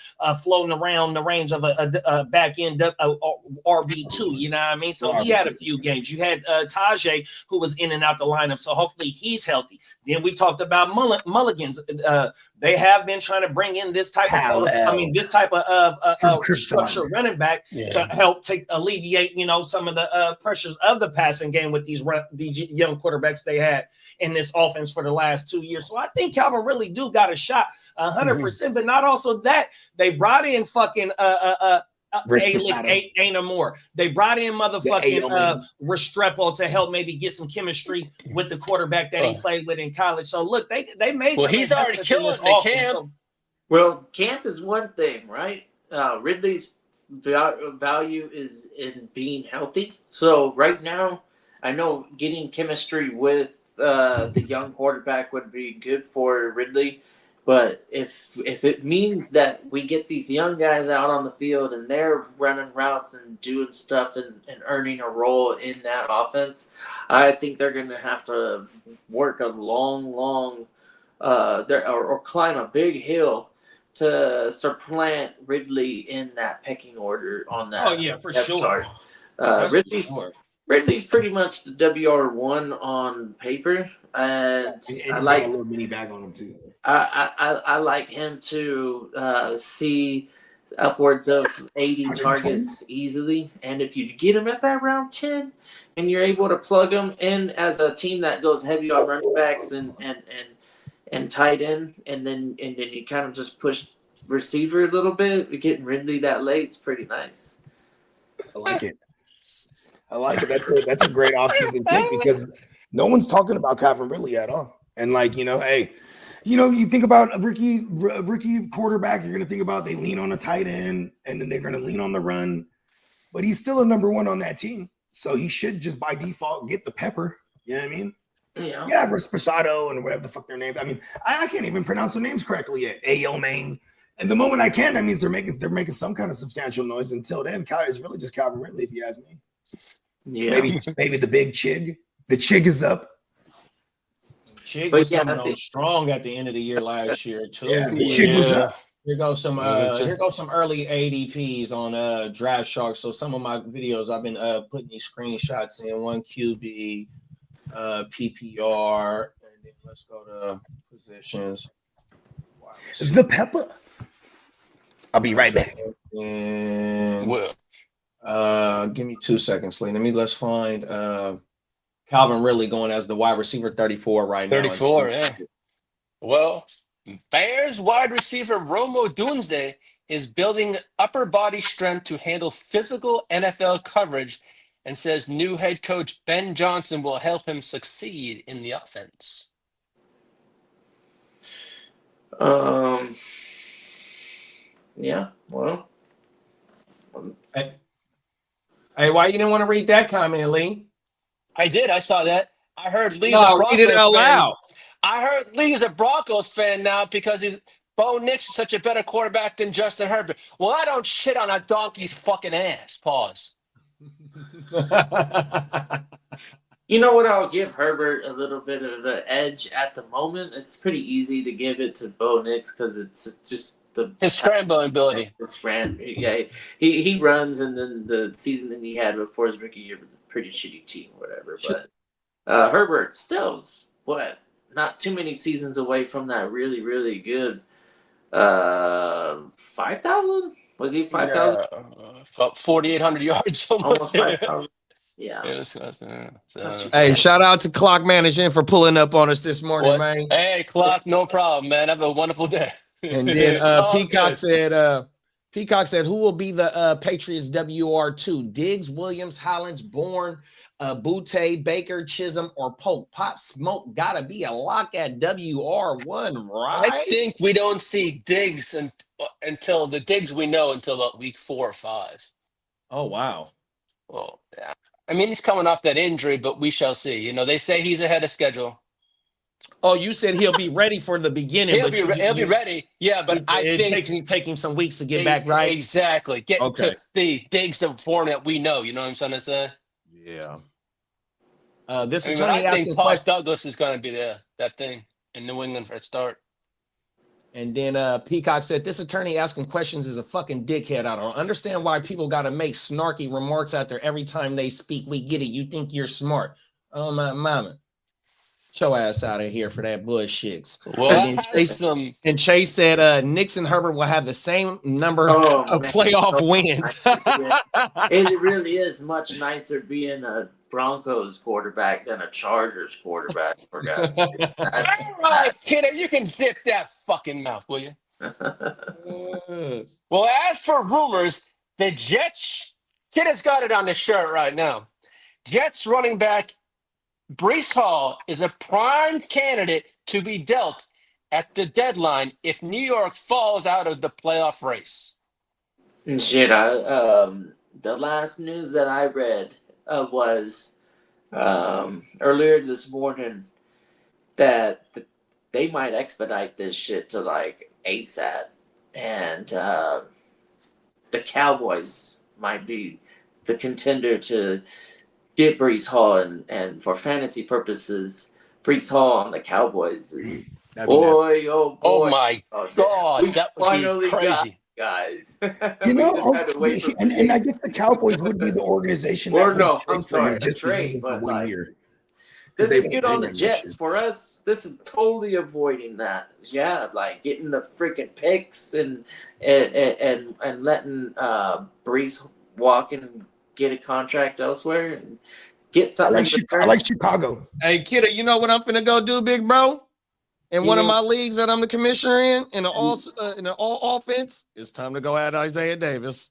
floating around the range of a back end RB2. You know what I mean? So he had a few games. You had Tajay, who was in and out the lineup. So hopefully he's healthy. Then we talked about Mulligans. They have been trying to bring in this type of structure running back to help alleviate, you know, some of the pressures of the passing game with these young quarterbacks they had in this offense for the last 2 years. So I think Calvin really do got a shot 100%, but not also that they brought in fucking ain't no more. They brought in motherfucking Restrepo to help maybe get some chemistry with the quarterback that he played with in college. So look, they made. Well, he's already killing the camp. Well, camp is one thing, right? Ridley's value is in being healthy. So right now, I know getting chemistry with the young quarterback would be good for Ridley. But if it means that we get these young guys out on the field and they're running routes and doing stuff and earning a role in that offense, I think they're going to have to work a long or climb a big hill to supplant Ridley in that pecking order on that. Oh yeah, for sure. Ridley's pretty much the WR1 on paper, and I like a little mini bag on him too. I like him to see upwards of 80 targets easily, and if you get him at that round 10, and you're able to plug him in as a team that goes heavy on running backs and and tight end, and then you kind of just push receiver a little bit. Getting Ridley that late, it's pretty nice. I like it. That's a great offseason pick because no one's talking about Calvin Ridley at all. And like, hey, you think about a rookie quarterback, you're gonna think about they lean on a tight end and then they're gonna lean on the run, but he's still a number one on that team. So he should just by default get the pepper. You know what I mean? Yeah, Rasposado and whatever the fuck their name. I mean, I can't even pronounce their names correctly yet. Main. And the moment I can, that means they're making some kind of substantial noise. Until then, it's really just Calvin Ridley, if you ask me. Yeah, maybe the big Chig. The Chig is up. Chig was coming on strong at the end of the year last year too. Yeah, the Chig was up. Here goes some early ADPs on Draft Shark. So some of my videos I've been putting these screenshots in. One QB, PPR, and then let's go to positions. Wow. The pepper. I'll be right back. And give me 2 seconds, Lee. Let's find Calvin Ridley going as the wide receiver 34 right now. 34, yeah. Well, Bears wide receiver Romo Doomsday is building upper body strength to handle physical NFL coverage and says new head coach Ben Johnson will help him succeed in the offense. Yeah, well. Hey, why you didn't want to read that comment, Lee? I did. I saw that. I heard Lee's a Broncos read it out loud. I heard Lee is a Broncos fan now because Bo Nix is such a better quarterback than Justin Herbert. Well, I don't shit on a donkey's fucking ass. Pause. You know what? I'll give Herbert a little bit of an edge at the moment. It's pretty easy to give it to Bo Nix because it's just his scrambling ability. Yeah, he runs, and then the season that he had before his rookie year was a pretty shitty team, whatever. But Herbert still not too many seasons away from that really, really good 5,000? Was he 5,000? 4,800 yards. Almost 5,000. Yeah. Hey, shout out to Clock Management for pulling up on us this morning, man. Hey, Clock, no problem, man. Have a wonderful day. And then Peacock said, who will be the Patriots WR2? Diggs, Williams, Hollins, Bourne, Butte, Baker, Chisholm, or Polk? Pop Smoke gotta be a lock at WR1, right? I think we don't see Diggs until the Diggs we know until about week 4 or 5. Oh, wow. Well, yeah. I mean, he's coming off that injury, but we shall see. They say he's ahead of schedule. Oh, you said he'll be ready for the beginning. He'll be ready. Yeah, but I think it takes him some weeks to get back right. Exactly. Get to the Diggs, the form that we know. You know what I'm trying to say? Yeah. I think Paul Douglas is going to be that thing in New England for a start. And then Peacock said, this attorney asking questions is a fucking dickhead. I don't understand why people got to make snarky remarks out there every time they speak. We get it. You think you're smart. Oh, my mama. Get your ass out of here for that bullshit. Well, and Chase said Nix and Herbert will have the same number of playoff wins. It really is much nicer being a Broncos quarterback than a Chargers quarterback. For God's sake. All right, kid, you can zip that fucking mouth, will you? Well, as for rumors, the Jets, kid has got it on the shirt right now. Jets running back Breece Hall is a prime candidate to be dealt at the deadline if New York falls out of the playoff race. Shit, the last news that I read was earlier this morning that they might expedite this shit to like ASAP, and the Cowboys might be the contender to get Breece Hall, and for fantasy purposes, Breece Hall on the Cowboys is boy, oh boy. Oh my God, that would be crazy. Guys, and I guess the Cowboys would be the organization. I'm sorry, just trade, but 1 year. This is good on the Jets. For us, this is totally avoiding that. Yeah, like getting the freaking picks and letting Breece walk and get a contract elsewhere and get something. I like Chicago. Hey, kiddo, you know what I'm finna go do, big bro? In one of my leagues that I'm the commissioner in the all offense, it's time to go at Isaiah Davis.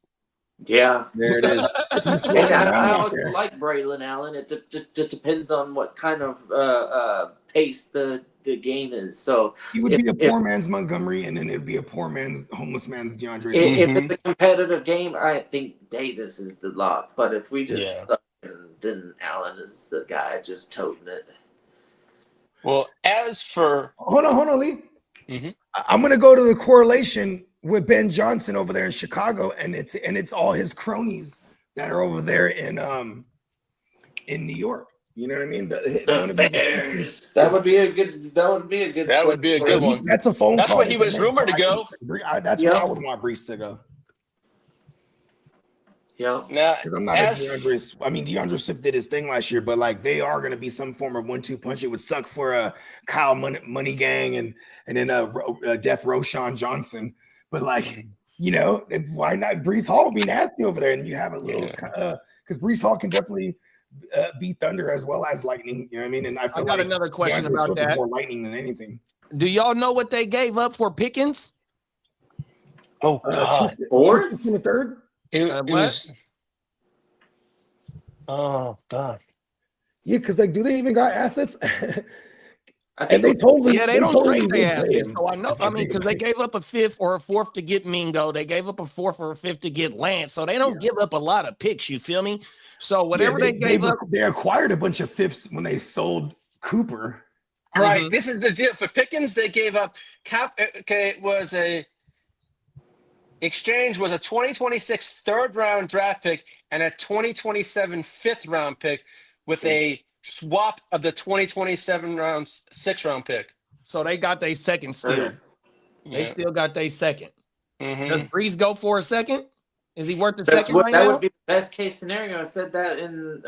Yeah. There it is. And I also like Braylon Allen. It just depends on what kind of pace the game is. So he would be a poor man's Montgomery, and then it'd be a poor man's, homeless man's DeAndre. If it's a competitive game, I think Davis is the lock. But if we just suck, then Allen is the guy just toting it. Well, as for hold on, Lee. I'm gonna go to the correlation with Ben Johnson over there in Chicago, and it's all his cronies that are over there in New York. You know what I mean? The Bears. That would be a good one. That's a phone call. That's where he was rumored to go. That's where I would want Brees to go. Yeah. Now, I'm not DeAndre. I mean, DeAndre Swift did his thing last year, but like they are going to be some form of 1-2 punch. It would suck for a Kyle Money Gang and then a Death Roshan Johnson. But like, you know, why not? Brees Hall would be nasty over there, and you have a little because Brees Hall can definitely beat thunder as well as lightning. You know what I mean? And I got another question DeAndre about Swift that. is more lightning than anything. Do y'all know what they gave up for Pickens? Oh, God. Fourth and a third. It was. Oh God. Yeah, because like, do they even got assets? And they totally, they don't totally trade their would play assets. him. So I know. I mean, because they gave up a fifth or a fourth to get Mingo. They gave up a fourth or a fifth to get Lance. So they don't give up a lot of picks. You feel me? So whatever they gave up, they acquired a bunch of fifths when they sold Cooper. All right, this is the deal for Pickens. They gave up exchange was a 2026 third round draft pick and a 2027 fifth round pick with a swap of the 2027 rounds 6th round pick. So they got their second still. They still got their second. Does Brees go for a second? Is he worth the second right now? That would be the best case scenario. I said that in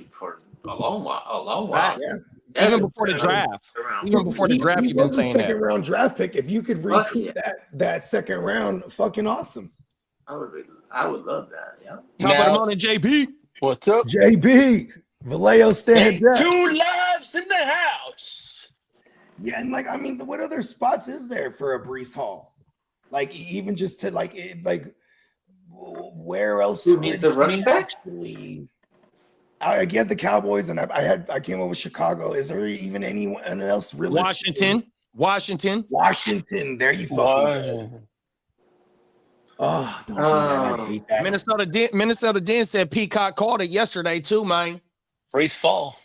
for a long while. Yeah. Even before the draft. Even before the draft, you've been saying that. Second round draft pick. If you could recruit that second round, fucking awesome. I would love that. Yeah. Top of the morning, JB. What's up? JB. Vallejo stand up. 2 lives in the house. Yeah, and like I mean, what other spots is there for a Brees Hall? Like even just to like where else? Who needs a running back? Actually, I get the Cowboys, and I came up with Chicago. Is there even anyone else realistic? Washington. There you fucking go. Oh, don't do that. I hate that. Minnesota Den said Peacock called it yesterday too, man. Brees fall.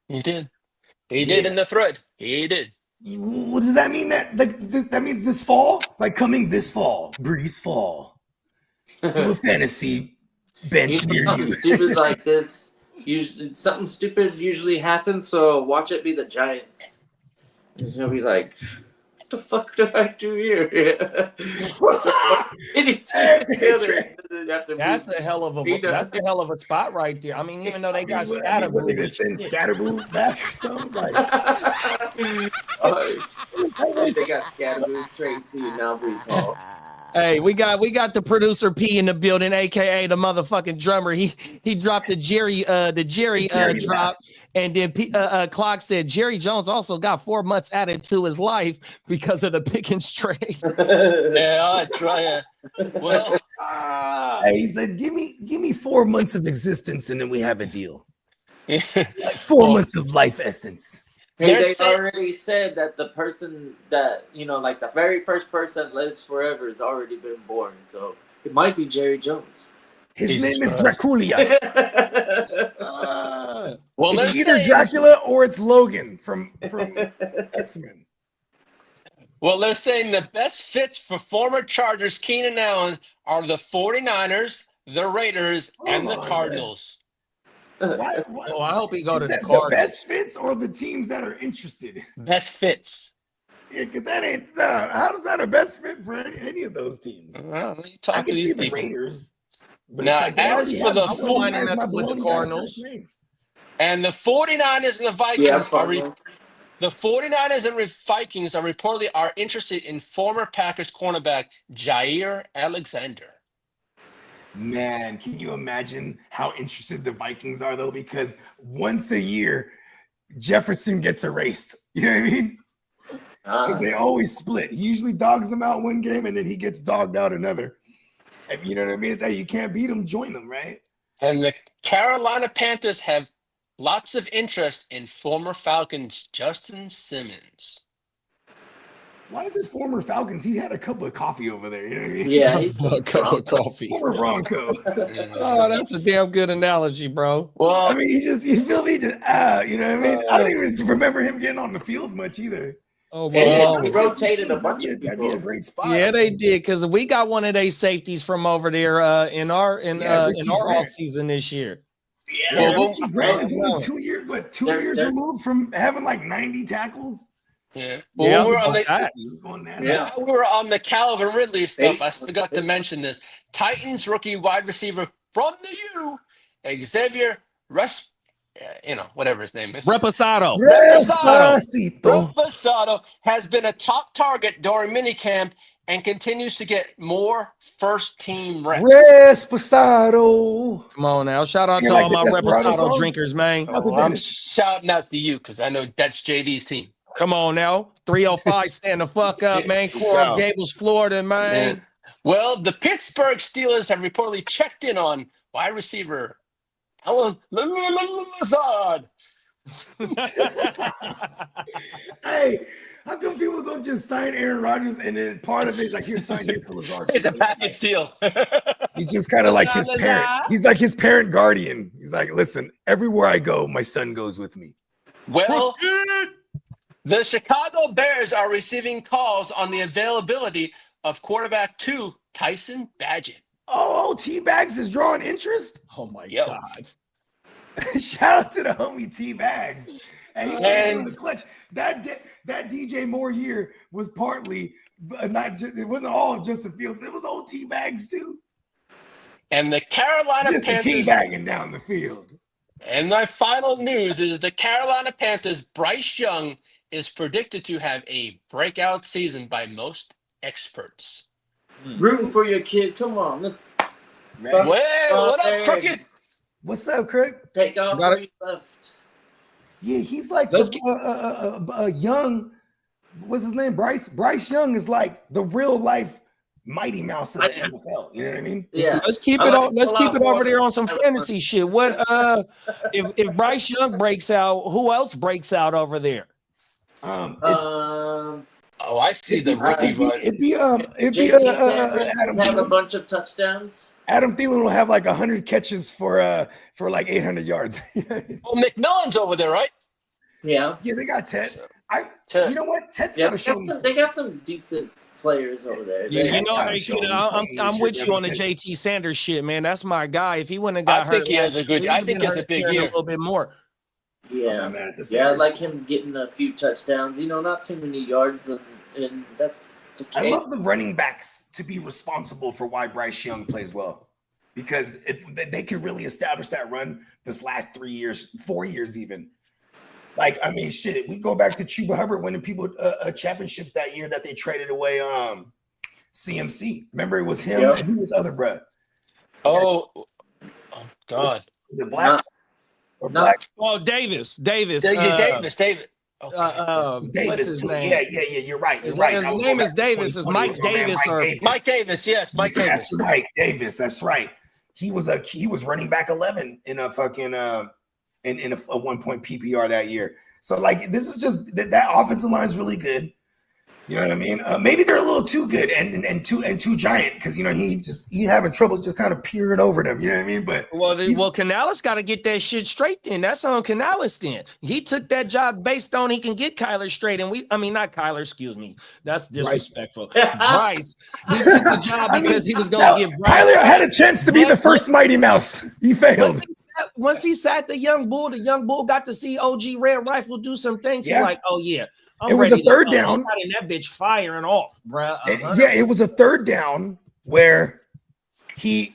He did. He did in the thread. He did. What does that mean? That means this fall? Like coming this fall, Brees fall to a fantasy bench near you. Stupid like this. Usually, something stupid usually happens. So watch it be the Giants. And he'll be like, "What the fuck do I do here?" That's a hell of a spot right there. I mean, even though they got Scatterboo, they gonna send Scatterboo back or something. Like, they got Scatterboo, Tracy, and now Brees Hall. Hey, we got the producer P in the building, aka the motherfucking drummer. He dropped the Jerry drop, and then Clock said Jerry Jones also got 4 months added to his life because of the Pickens trade. Yeah, I try it. Well, he said, "Give me 4 months of existence, and then we have a deal. Like 4 months of life essence." They already said that the person that, like the very first person that lives forever has already been born. So it might be Jerry Jones. His name is Draculia. Well, it's either Dracula or it's Logan from X-Men. Well, they're saying the best fits for former Chargers Keenan Allen are the 49ers, the Raiders, and the Cardinals. What? Oh, I hope he go to the Cardinals. The best fits or the teams that are interested? Best fits. Yeah, because that ain't. How does that a best fit for any of those teams? Well, you talk to these people. The Raiders. But now, like as for the 49ers with the Cardinals, and the 49ers and the Vikings the 49ers and Vikings are reportedly interested in former Packers cornerback Jair Alexander. Man, can you imagine how interested the Vikings are, though? Because once a year, Jefferson gets erased. You know what I mean? 'Cause they always split. He usually dogs them out one game and then he gets dogged out another. And you know what I mean? That you can't beat them, join them, right? And the Carolina Panthers have lots of interest in former Falcons Justin Simmons. Why is it former Falcons? He had a cup of coffee over there. You know what I mean? Yeah, he's A cup of coffee. Former Bronco. Oh, that's a damn good analogy, bro. Well, I mean, you feel me? Just you know what I mean? I don't even remember him getting on the field much either. Oh, And well. they rotated a bunch That'd of be a people. great spot. Yeah, they did because we got one of their safeties from over there in our Richie off Grant. season this year. Yeah, Yeah, Well, Richie Grant is only well, 2 years, but 2 they're- years they're- removed from having like 90 tackles. yeah. Yeah, Well, when we were on about the that. He was going nasty. Yeah. While we were on the Calvin Ridley stuff, I They- forgot to mention this. Titans rookie wide receiver from the U, Xavier whatever his name is. Reposado. Despacito. Reposado has been a top target during minicamp and continues to get more first-team reps. Despacado. Come on now. Shout out You to like all the my Desperado Reposado song? drinkers, man. Shout out to Oh, I'm Dennis. shouting out to you because I know that's JD's team. Come on now. 305, stand the fuck up, man. Coral Gables, Florida, man. Well, the Pittsburgh Steelers have reportedly checked in on wide receiver Alan Lazard. Hey, how come people don't just sign Aaron Rodgers and then part of it is like here's signed here for Lazard? It's a package deal. He's just kind of like his Lazard. parent. He's like his parent guardian. He's like, listen, everywhere I go, my son goes with me. Well, the Chicago Bears are receiving calls on the availability of quarterback 2, Tyson Bagent. Oh, T-Bags is drawing interest. Oh my Yo. God. Shout out to the homie T-Bags. And he came And- in the clutch. That DJ Moore year was partly, not just, it wasn't all of Justin Fields. It was old T-Bags too. And the Carolina Just the Panthers. T-bagging down the field. And my final news is the Carolina Panthers' Bryce Young is predicted to have a breakout season by most experts. Rooting for your kid. Come on, let's Right? Well, what up, Crooked? What's up, Craig? take off Got where it. you left. Yeah, he's like Let's Young. What's his name? Bryce Young is like the real life Mighty Mouse of the NFL. You know what I mean? Yeah, Let's keep I it like on. Let's to keep pull it out over more there on some than- fantasy shit. What if Bryce Young breaks out, who else breaks out over there? It's, Oh, I see the rookie run. it'd be JT Sanders Adam have a Thielen. bunch of touchdowns. Adam Thielen will have like 100 catches for like 800 yards. Well, McMillan's over there, right? Yeah, Yeah, they got Ted. Ted. You know what? Ted's yeah. got to show me. They got some decent players over there. You Yeah, know, gotta hey, show kid, me I'm something I'm this with year, you on the because- JT Sanders shit, man. That's my guy. If he wouldn't have got I hurt, think he has last a good- year, I he'd think been he has a hurt big here year. a little bit more. I'm Yeah, not mad at the yeah. I Sanders. like him getting a few touchdowns. You know, not too many yards, and that's it's okay. I love the running backs to be responsible for why Bryce Young plays well, because if they could really establish that run this last 3 years, 4 years even. Like, I mean, shit, we go back to Chuba Hubbard winning people championships that year that they traded away CMC. Remember, it was him Yep. and who was other bruh? Oh God. Was it Black or No. Black? Oh, Davis. David. Oh, What's Davis his too. name? Yeah. You're right. You're His right. name- I his was name going is back to Davis. Is 2020. Mike It was my man, Davis or- Mike Davis, yes, Mike Davis. That's right, Davis. That's right. He was running back 11 in a fucking in a 1 point PPR that year. So like this is just that offensive line is really good. You know what I mean? Maybe they're a little too good and too giant because you know he having trouble just kind of peering over them. You know what I mean? But Well, Canales got to get that shit straight. Then that's on Canales. Then he took that job based on he can get Kyler straight, and not Kyler. Excuse me, that's disrespectful. Bryce, he took the job because he was going to get Bryce. Tyler had a chance to be the first Mighty Mouse. He failed. Once he sat the young bull got to see OG Red Rifle do some things. Yeah. He's like, oh yeah, I'm It was ready a to third go. down. He got in that bitch firing off, bro. Yeah, it was a third down where it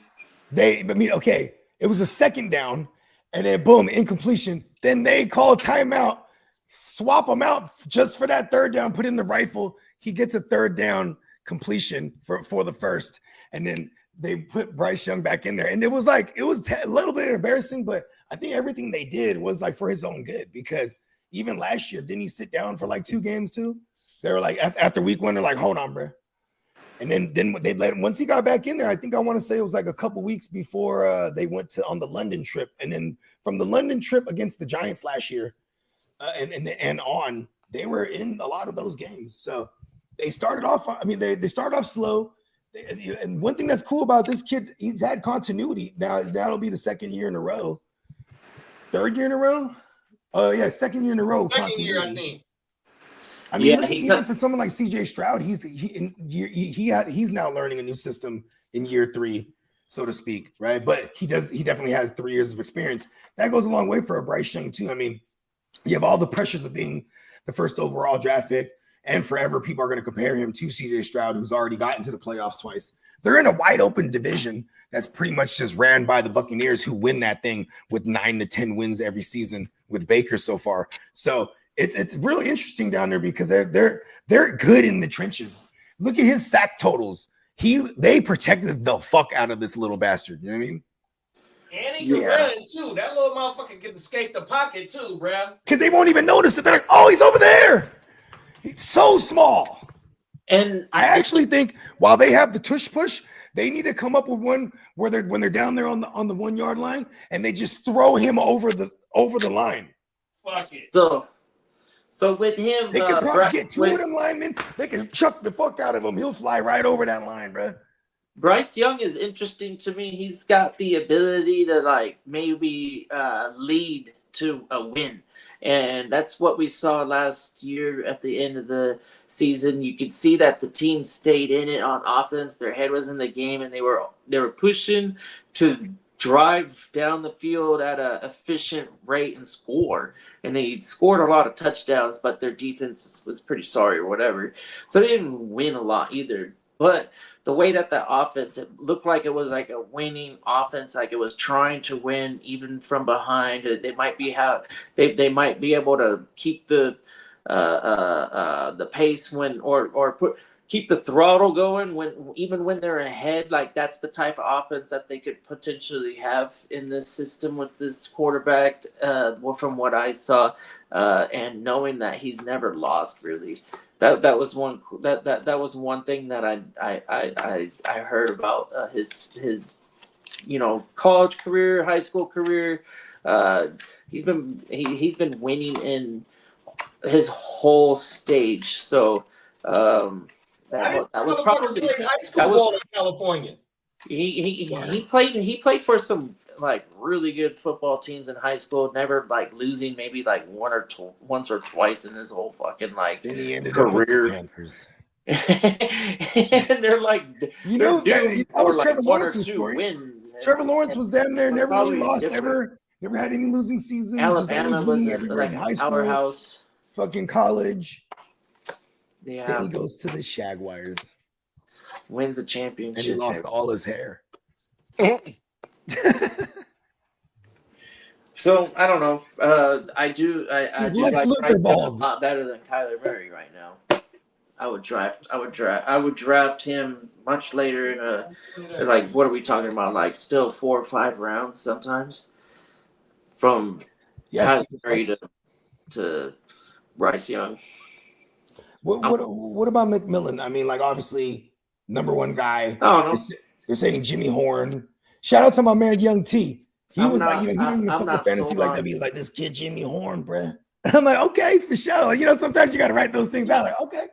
was a second down, and then boom, incompletion. Then they call a timeout, swap him out just for that third down, put in the rifle. He gets a third down completion for the first, and then they put Bryce Young back in there. And it was a little bit embarrassing, but I think everything they did was like for his own good because even last year, didn't he sit down for like 2 games too? They were like after week 1, they're like, hold on, bro. And then they let him, once he got back in there, I think I want to say it was like a couple weeks before they went on the London trip. And then from the London trip against the Giants last year and on, they were in a lot of those games. So they started off, I mean, they started off slow. And one thing that's cool about this kid, he's had continuity. Now that'll be the 2nd year in a row. 3rd year in a row? Oh yeah, 2nd year in a row. Second year, I think. I mean, look, even for someone like CJ Stroud, he's now learning a new system in year 3, so to speak, right? But he definitely has 3 years of experience. That goes a long way for a Bryce Young too. I mean, you have all the pressures of being the first overall draft pick, and forever people are going to compare him to CJ Stroud, who's already gotten to the playoffs twice. They're in a wide open division that's pretty much just ran by the Buccaneers, who win that thing with 9 to 10 wins every season with Baker so far. So it's really interesting down there because they're good in the trenches. Look at his sack totals. They protected the fuck out of this little bastard. You know what I mean? And he can run too. That little motherfucker can escape the pocket too, bro. Because they won't even notice it. They're like, oh, he's over there. He's so small. And I actually think while they have the tush push, they need to come up with one where when they're down there on the 1 yard line and they just throw him over the line. Fuck it. So with him, they can probably get 2 of them linemen. They can chuck the fuck out of him. He'll fly right over that line, bro. Bryce Young is interesting to me. He's got the ability to like maybe lead to a win. And that's what we saw last year at the end of the season. You could see that the team stayed in it on offense. Their head was in the game, and they were pushing to drive down the field at an efficient rate and score. And they scored a lot of touchdowns, but their defense was pretty sorry or whatever. So they didn't win a lot either. But the way that the offense, it looked like it was like a winning offense, like it was trying to win even from behind. They might be they might be able to keep the pace when keep the throttle going when they're ahead. Like that's the type of offense that they could potentially have in this system with this quarterback. From what I saw, and knowing that he's never lost really. That was one thing that I heard about his college career, high school career. He's been winning in his whole stage. So that was probably high school ball in California. He played for some like really good football teams in high school, never like losing maybe like once or twice in his whole fucking like then he ended career. Up with the Panthers. And they're like, that was like Trevor 1 or Lawrence's 2 story. wins. Trevor Lawrence was damn there, never really lost, different. never had any losing seasons. Alabama was everywhere in high school, powerhouse. Fucking college. Yeah. Then he goes to the Jaguars. Wins a championship. And he lost all his hair. So I don't know. I do like Bryce a lot better than Kyler Murray right now. I would draft him much later in a like what are we talking about? Like still 4 or 5 rounds sometimes. From Kyler Murray to Bryce Young. What about McMillan? I mean, like obviously number 1 guy. Oh no. They're saying Jimmy Horn. Shout out to my man Young T. He was like, he don't even fuck with fantasy like that. He's like, this kid Jimmy Horn, bruh. I'm like, okay, for sure. Like, sometimes you got to write those things out. Like, okay,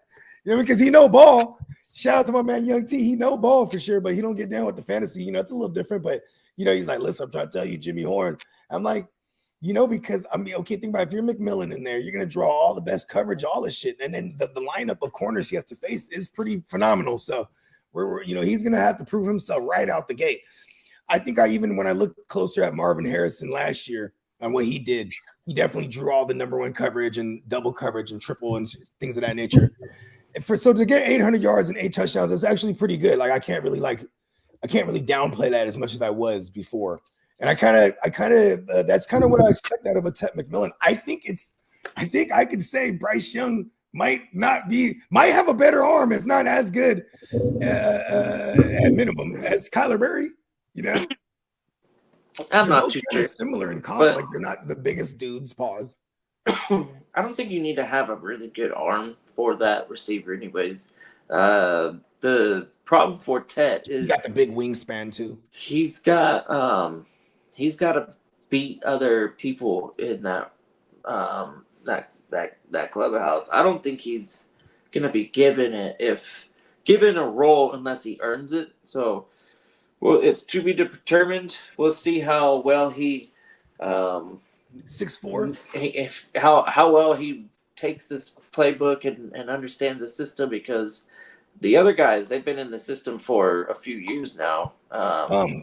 because he know ball. Shout out to my man Young T. He know ball for sure, but he don't get down with the fantasy. It's a little different. But he's like, listen, I'm trying to tell you, Jimmy Horn. I'm like, because I mean, okay, think about it. If you're McMillan in there, you're gonna draw all the best coverage, all this shit, and then the lineup of corners he has to face is pretty phenomenal. So he's gonna have to prove himself right out the gate. I think when I looked closer at Marvin Harrison last year and what he did, he definitely drew all the number 1 coverage and double coverage and triple and things of that nature. And so to get 800 yards and 8 touchdowns, that's actually pretty good. Like I can't really downplay that as much as I was before. And I kind of that's kind of what I expect out of a Ted McMillan. I think I could say Bryce Young might have a better arm, if not as good at minimum as Kyler Murray. I'm not too sure. Similar in comp, like they're not the biggest dudes. Pause. I don't think you need to have a really good arm for that receiver, anyways. The problem for Tet He got the is big wingspan too. he's got to beat other people in that clubhouse. I don't think he's gonna be given a role unless he earns it. So, well, it's to be determined. We'll see how well he 6'4". if how well he takes this playbook and understands the system, because the other guys, they've been in the system for a few years now.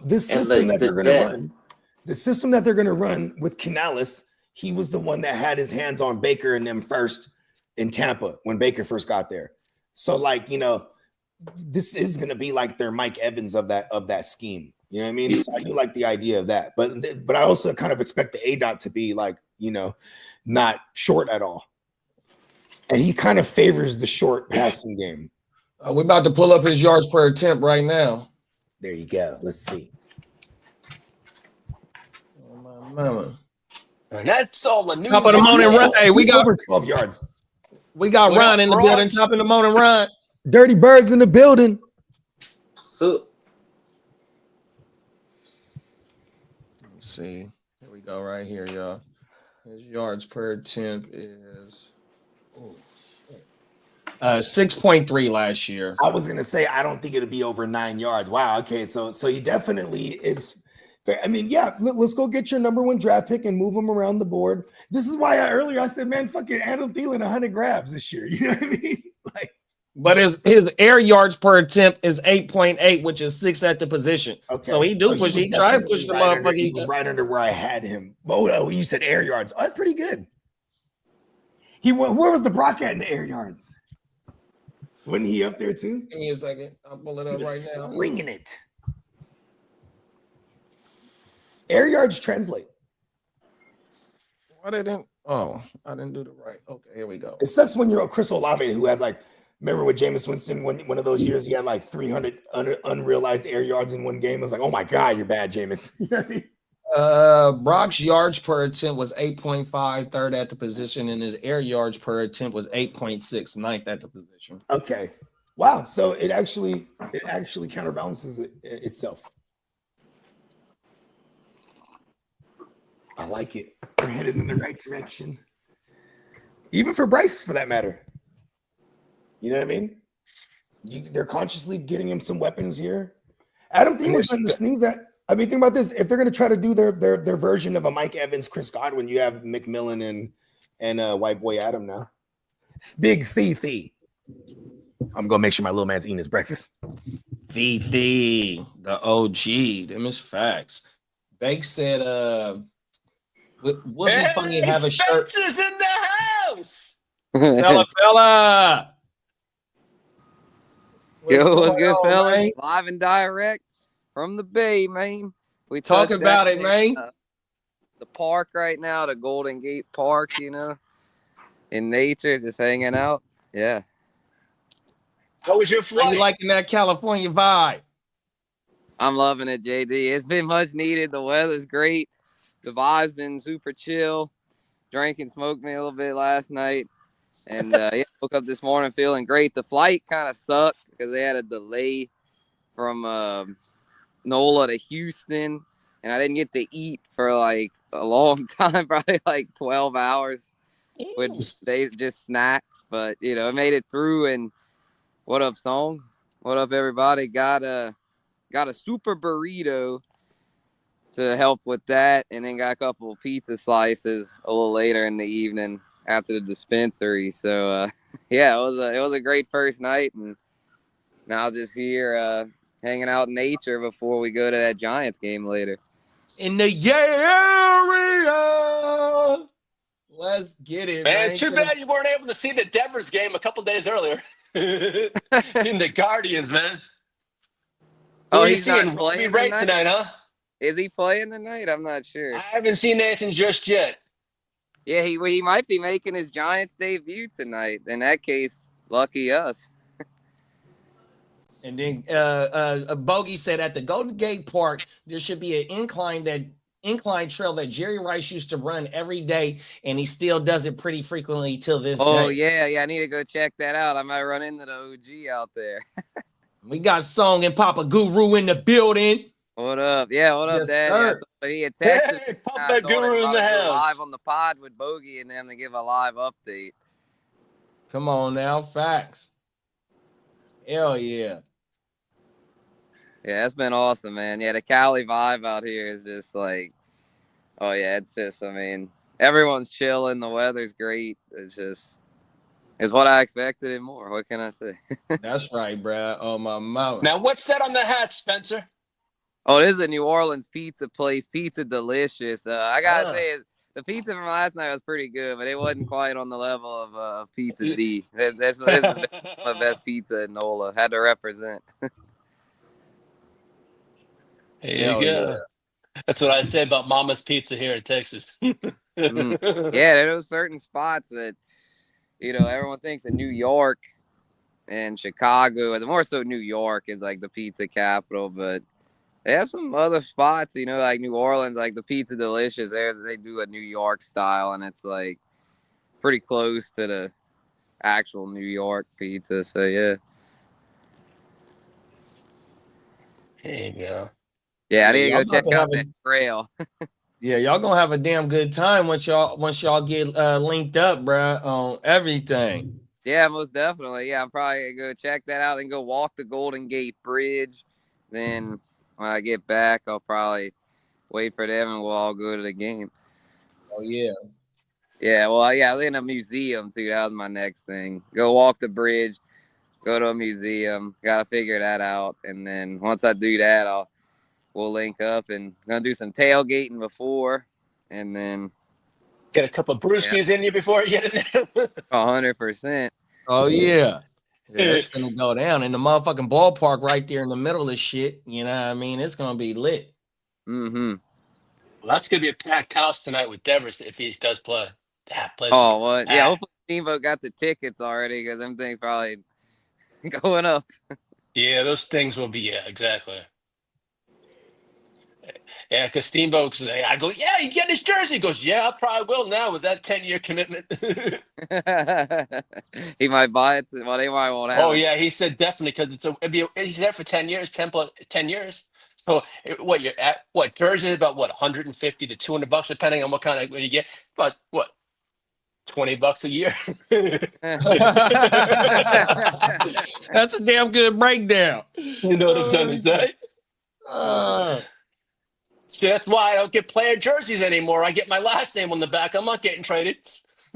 This and system that the they're going to run, the system that they're going to run with Canales, he was the one that had his hands on Baker and them first in Tampa when Baker first got there. So, like, you know, this is going to be like their Mike Evans of that scheme. You know what I mean? So I do like the idea of that, but I also kind of expect the A-Dot to be like, you know, not short at all. And he kind of favors the short passing game. We're about to pull up his yards per attempt right now. There you go. Let's see. Oh, my mama. And that's all the news. Top of the morning run. Hey, we He's got over 12 yards. We got Well, Ron in the Ron. building. Top of the morning run. Dirty Birds in the building. So Let me see. Here we go, right here, y'all. His yards per attempt is 6.3 last year. I was gonna say I don't think it'll be over 9 yards. Wow. Okay, so he definitely is. I mean, yeah. Let's go get your number 1 draft pick and move him around the board. This is why earlier I said, man, fucking Adam Thielen 100 grabs this year. You know what I mean? Like, But his air yards per attempt is 8.8, which is 6th at the position. okay. So he was He tried to push definitely the right under- motherfucker. He was right under where I had him. Oh, you said air yards. Oh, that's pretty good. Where was the Brock at in the air yards? Wasn't he up there too? Give me a second. I'll pull it up He right was now. slinging it. Air yards translate. Why didn't? Oh, I didn't do the right. Okay, here we go. It sucks when you're a Chris Olave who has like, remember with Jameis Winston, one of those years he had like 300 unrealized air yards in one game. I was like, oh my God, you're bad, Jameis. You know what I mean? Brock's yards per attempt was 8.5, 3rd at the position, and his air yards per attempt was 8.6, 9th at the position. Okay. Wow. So it actually counterbalances itself. I like it. We're headed in the right direction. Even for Bryce, for that matter. You know what I mean? They're consciously getting him some weapons here. Adam Thielen's something to sneeze at. I mean, think about this. If they're going to try to do their version of a Mike Evans, Chris Godwin, you have McMillan and white boy Adam now. Big Thee. I'm going to make sure my little man's eating his breakfast. The OG. Them is facts. Bake said, would be funny to have a shirt. Spencer's in the house. Fella. Yo, what's good, going on, fellas? man? Live and direct from the Bay, man. We Talk touched about down it, man. The park right now, the Golden Gate Park, you know, in nature, just hanging out. Yeah. How was your How flight? you liking that California vibe? I'm loving it, JD. It's been much needed. The weather's great. The vibe's been super chill. Drank and smoked me a little bit last night. And yeah, woke up this morning feeling great. The flight kind of sucked because they had a delay from NOLA to Houston. And I didn't get to eat for like a long time, probably like 12 hours with just snacks. But, you know, I made it through. And what up, Song? What up, everybody? Got a super burrito to help with that, and then got a couple of pizza slices a little later in the evening after the dispensary. So yeah, it was a great first night, and now just here hanging out in nature before we go to that Giants game later. In the area. Let's get it, Man, too bad you weren't able to see the Devers game a couple days earlier. In the Guardians, man. Oh, Who are you he's not seeing? playing Robbie Wright tonight? tonight, huh? Is he playing tonight? I'm not sure. I haven't seen anything just yet. Yeah, he might be making his Giants debut tonight. In that case, lucky us. And then Bogey said at the Golden Gate Park, there should be an incline that incline trail that Jerry Rice used to run every day, and he still does it pretty frequently till this Oh day. yeah, I need to go check that out. I might run into the OG out there. We got Song and Papa Guru in the building. What up? Yeah, what up, Yes, Daddy? sir. He had texted me. Hey, pop I that told him guru in about the to go house. live on the pod with Bogey and them to give a live update. Come on now, facts. Hell yeah. Yeah, it's been awesome, man. Yeah, the Cali vibe out here is just like, oh yeah, it's just, I mean, everyone's chilling. The weather's great. It's what I expected and more. What can I say? That's right, bruh. Oh, my mama. Now, what's that on the hat, Spencer? Oh, this is a New Orleans pizza place. Pizza delicious. I gotta Ah. say, the pizza from last night was pretty good, but it wasn't quite on the level of Pizza D. This is the best pizza in NOLA. Had to represent. There you Hell go. yeah. That's what I say about Mama's Pizza here in Texas. Yeah, there are those certain spots that, you know, everyone thinks in New York and Chicago, and more so New York is like the pizza capital, but they have some other spots, you know, like New Orleans, like the Pizza Delicious. They do a New York style, and it's like pretty close to the actual New York pizza. So yeah. There you go. Yeah, I need to y'all go check about to out have that trail. Yeah, y'all gonna have a damn good time once y'all get linked up, bruh, on everything. Yeah, most definitely. Yeah, I'm probably gonna go check that out and go walk the Golden Gate Bridge. Then when I get back, I'll probably wait for them and we'll all go to the game. Oh yeah. Yeah, well, yeah, in a museum too. That was my next thing. Go walk the bridge, go to a museum. Gotta figure that out, and then once I do that, we'll link up and gonna do some tailgating before, and then Get a couple of brewskis in you before you get in there. 100%. Oh yeah. Yeah, it's gonna go down in the motherfucking ballpark right there in the middle of shit. You know what I mean? It's gonna be lit. Mm-hmm. Well, that's gonna be a packed house tonight with Devers if he does play. That place. Oh, what? Yeah, hopefully Steamboat got the tickets already because them things probably going up. Yeah, those things will be. Yeah, exactly. Yeah, because Steamboat, I go, yeah, you get his jersey. He goes, yeah, I probably will now with that 10-year commitment. He might buy it. Well, they might won't have it. Oh yeah, he said definitely because he's there for 10 years, 10 years. So what you're at? What jersey about what 150 to $200 depending on what kind of when you get. But what $20 a year? That's a damn good breakdown. You know what I'm trying to say? See, that's why I don't get player jerseys anymore. I get my last name on the back. I'm not getting traded.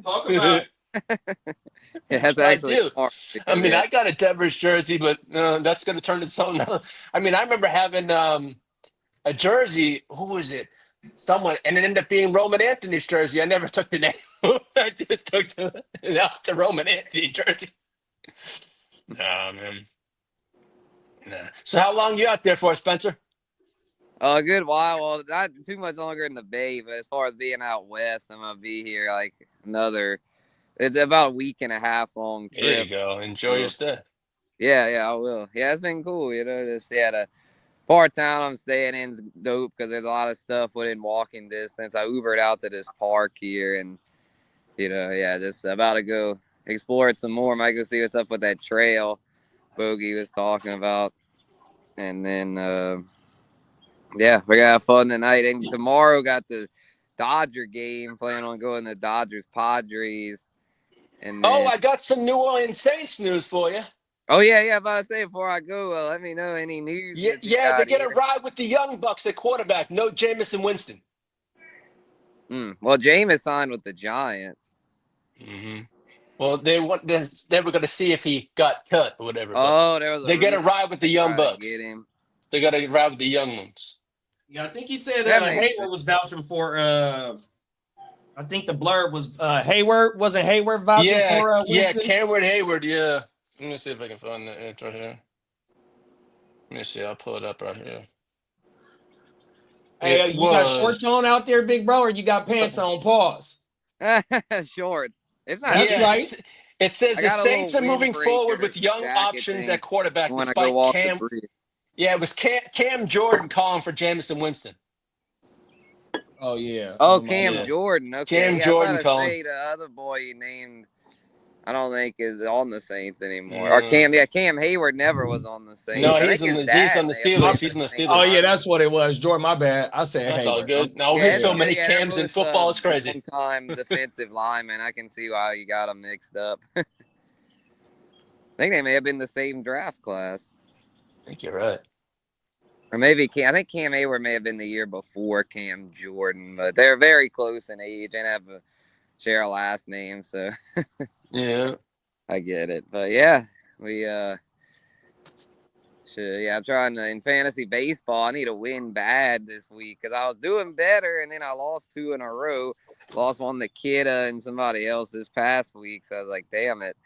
Talk about Yeah, that's what I actually do. smart. I mean, Yeah. I got a Devers jersey, but that's going to turn into something else. I mean, I remember having a jersey. Who was it? Someone, and it ended up being Roman Anthony's jersey. I never took the name. I just took the Roman Anthony jersey. Nah, man. Nah. So how long you out there for, Spencer? A good while. Well, not too much longer in the Bay, but as far as being out west, I'm gonna be here like another. It's about a week and a half long trip. There you go. Enjoy your stay. Yeah, I will. Yeah, it's been cool. You know, just the part of town I'm staying in is dope because there's a lot of stuff within walking distance. I Ubered out to this park here, and just about to go explore it some more. Might go see what's up with that trail Bogey was talking about, and then we're gonna have fun tonight. And tomorrow got the Dodger game. Plan on going to Dodgers Padres. And then, I got some New Orleans Saints news for you. Oh yeah. About to say before I go, let me know any news. Yeah, they're gonna ride with the Young Bucks at quarterback. No Jameson Winston. Well, Jameis signed with the Giants. Mm-hmm. Well, they were going to see if he got cut or whatever. Oh, there was. They're going to ride with the Young Bucks. Get him. They got to ride with the young ones. Yeah, I think he said Hayward Hayward was vouching for. I think the blurb was Hayward. Wasn't Hayward vouching for? Winston? Cameron Hayward. Yeah. Let me see if I can find that right here. Let me see. I'll pull it up right here. Hey, you got shorts on out there, big bro, or you got pants on? Pause. Shorts. It's not. That's right. It says the Saints are moving forward with young options at quarterback despite Cam. Yeah, it was Cam Jordan calling for Jameson Winston. Oh yeah. Oh, My Cam Yeah. bad. Jordan. Okay, Cam yeah, Jordan, I was about to Colin. say the other boy you named. I don't think is on the Saints anymore. No. Or Cam Hayward never was on the Saints. No, I he's think his on the dad may have Steelers. played He's for on the Saint Steelers. Oh yeah, Martin. that's what it was. Jordan, my bad. I said That's all Hayward. good. No, Yeah, there's so it's many good. Yeah, Cams they're in both, football. It's crazy. Long-time defensive linemen. I can see why you got them mixed up. I think they may have been the same draft class. I think you're right. Or maybe I think Cam Hayward may have been the year before Cam Jordan, but they're very close in age and share a last name, so Yeah. I get it. But yeah, we I'm trying to in fantasy baseball. I need to win bad this week because I was doing better and then I lost 2 in a row. Lost one to Kidda and somebody else this past week, so I was like, damn it.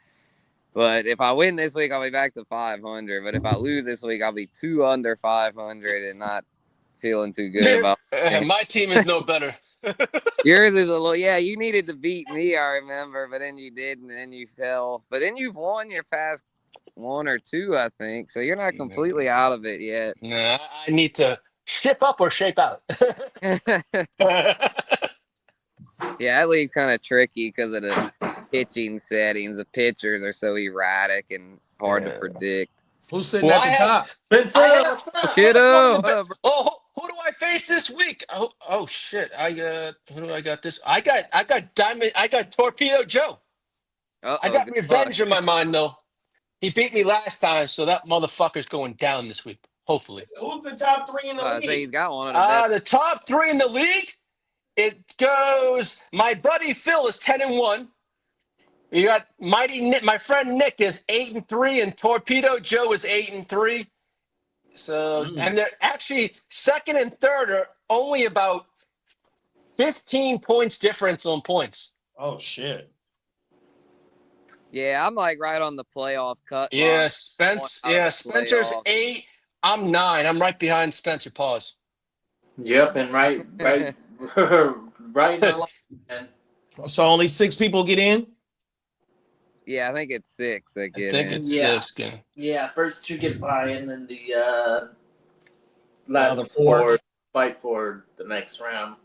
But if I win this week, I'll be back to 500. But if I lose this week, I'll be 2 under 500 and not feeling too good about it. My team is no better. Yours is a little, yeah, you needed to beat me, I remember, but then you did, and then you fell. But then you've won your past 1 or 2, I think. So you're not completely out of it yet. Nah, I need to ship up or shape out. Yeah, that league's kind of tricky because of the pitching settings. The pitchers are so erratic and hard to predict. Who's sitting Well, at the top? Kiddo, who do I face this week? Oh shit! Who do I got this? I got Torpedo Joe. I got revenge in my mind though. He beat me last time, so that motherfucker's going down this week. Hopefully. Who's the top 3 in the I league? say he's got one of the best. The top 3 in the league. It goes. My buddy Phil is 10-1. You got my friend Nick is 8-3, and Torpedo Joe is 8-3. So, and they're actually second and third are only about 15 points difference on points. Oh shit! Yeah, I'm like right on the playoff cut. Yeah, Spencer's 8. I'm 9. I'm right behind Spencer. Pause. Yep, and right in the line, man. So only 6 people get in. Yeah, I think it's 6 that get I think in. it's Yeah. 6. Yeah, first 2 get by, and then the last Other 4 4 fight for the next round.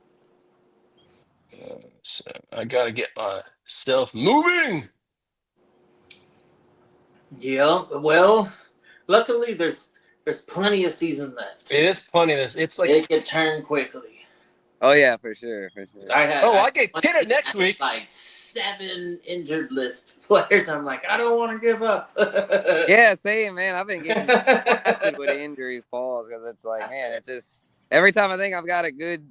So I gotta get myself moving. Yeah, well, luckily there's plenty of season left. It is plenty of this. It's like It could turn quickly. Oh yeah, for sure. I get Kidda next week. Like 7 injured list players. I'm like, I don't want to give up. Yeah, same man. I've been getting blasted with injuries, pause, because it's like, man, it's just every time I think I've got a good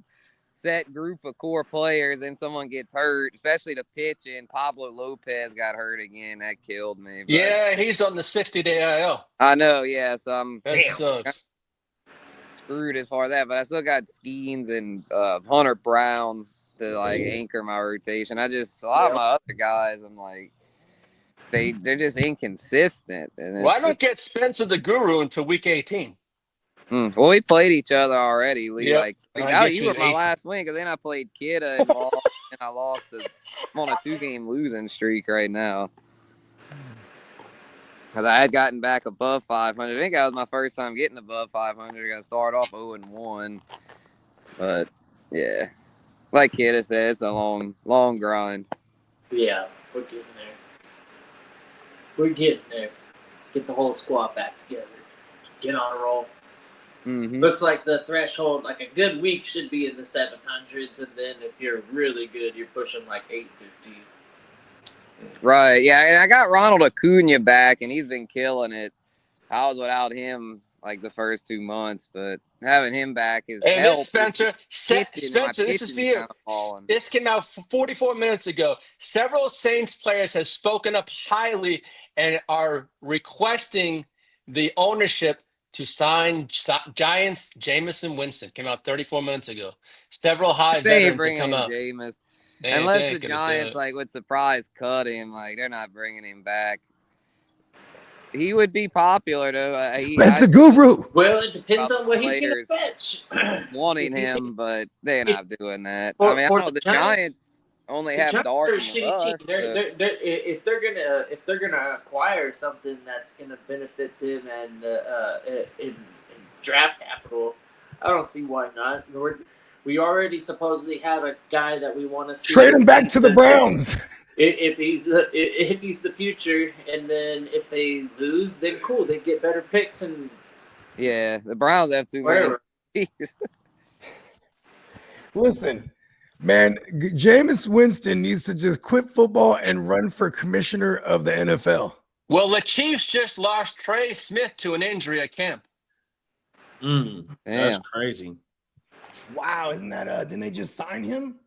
set group of core players and someone gets hurt, especially the pitching. Pablo Lopez got hurt again. That killed me. But Yeah, he's on the 60-day IL. I know. Yeah, so I'm That sucks. screwed as far as that, but I still got Skeens and Hunter Brown to like anchor my rotation. A lot of my other guys, I'm like, they're just inconsistent. And Well, I don't get Spencer the Guru until week 18. Well, we played each other already, Lee. Yep. Like I now get you you were at my 8. last win because then I played Kidda and lost, and I lost. I'm on a 2-game losing streak right now. Because I had gotten back above 500. I think that was my first time getting above 500. I got to start off 0-1. But, yeah. Like Kidda said, it's a long grind. Yeah, we're getting there. We're getting there. Get the whole squad back together. Get on a roll. Mm-hmm. Looks like the threshold, like a good week, should be in the 700s, and then if you're really good, you're pushing like 850. Right, yeah, and I got Ronald Acuna back, and he's been killing it. I was without him like the first 2 months, but having him back is And helped. this Spencer, this is for you. This came out 44 minutes ago. Several Saints players have spoken up highly and are requesting the ownership to sign Giants Jameson Winston. Came out 34 minutes ago. Several high veterans have come out. Jameis. Unless the Giants like would surprise cut him, like they're not bringing him back. He would be popular though. Spencer Guru. Well, it depends on what he's going to fetch. Wanting him, but they're not doing that. For- I mean, I for know the the Giants- Giants only have Giants are a Darden shitty with team. us. If they're gonna acquire something that's gonna benefit them and in draft capital, I don't see why not. We already supposedly have a guy that we want to see. Trade him back to the Browns. If he's the future, and then if they lose, then cool. They get better picks and Yeah, the Browns have too wherever. many. Listen, man, Jameis Winston needs to just quit football and run for commissioner of the NFL. Well, the Chiefs just lost Trey Smith to an injury at camp. That's Damn. crazy. Wow, isn't that didn't they just sign him?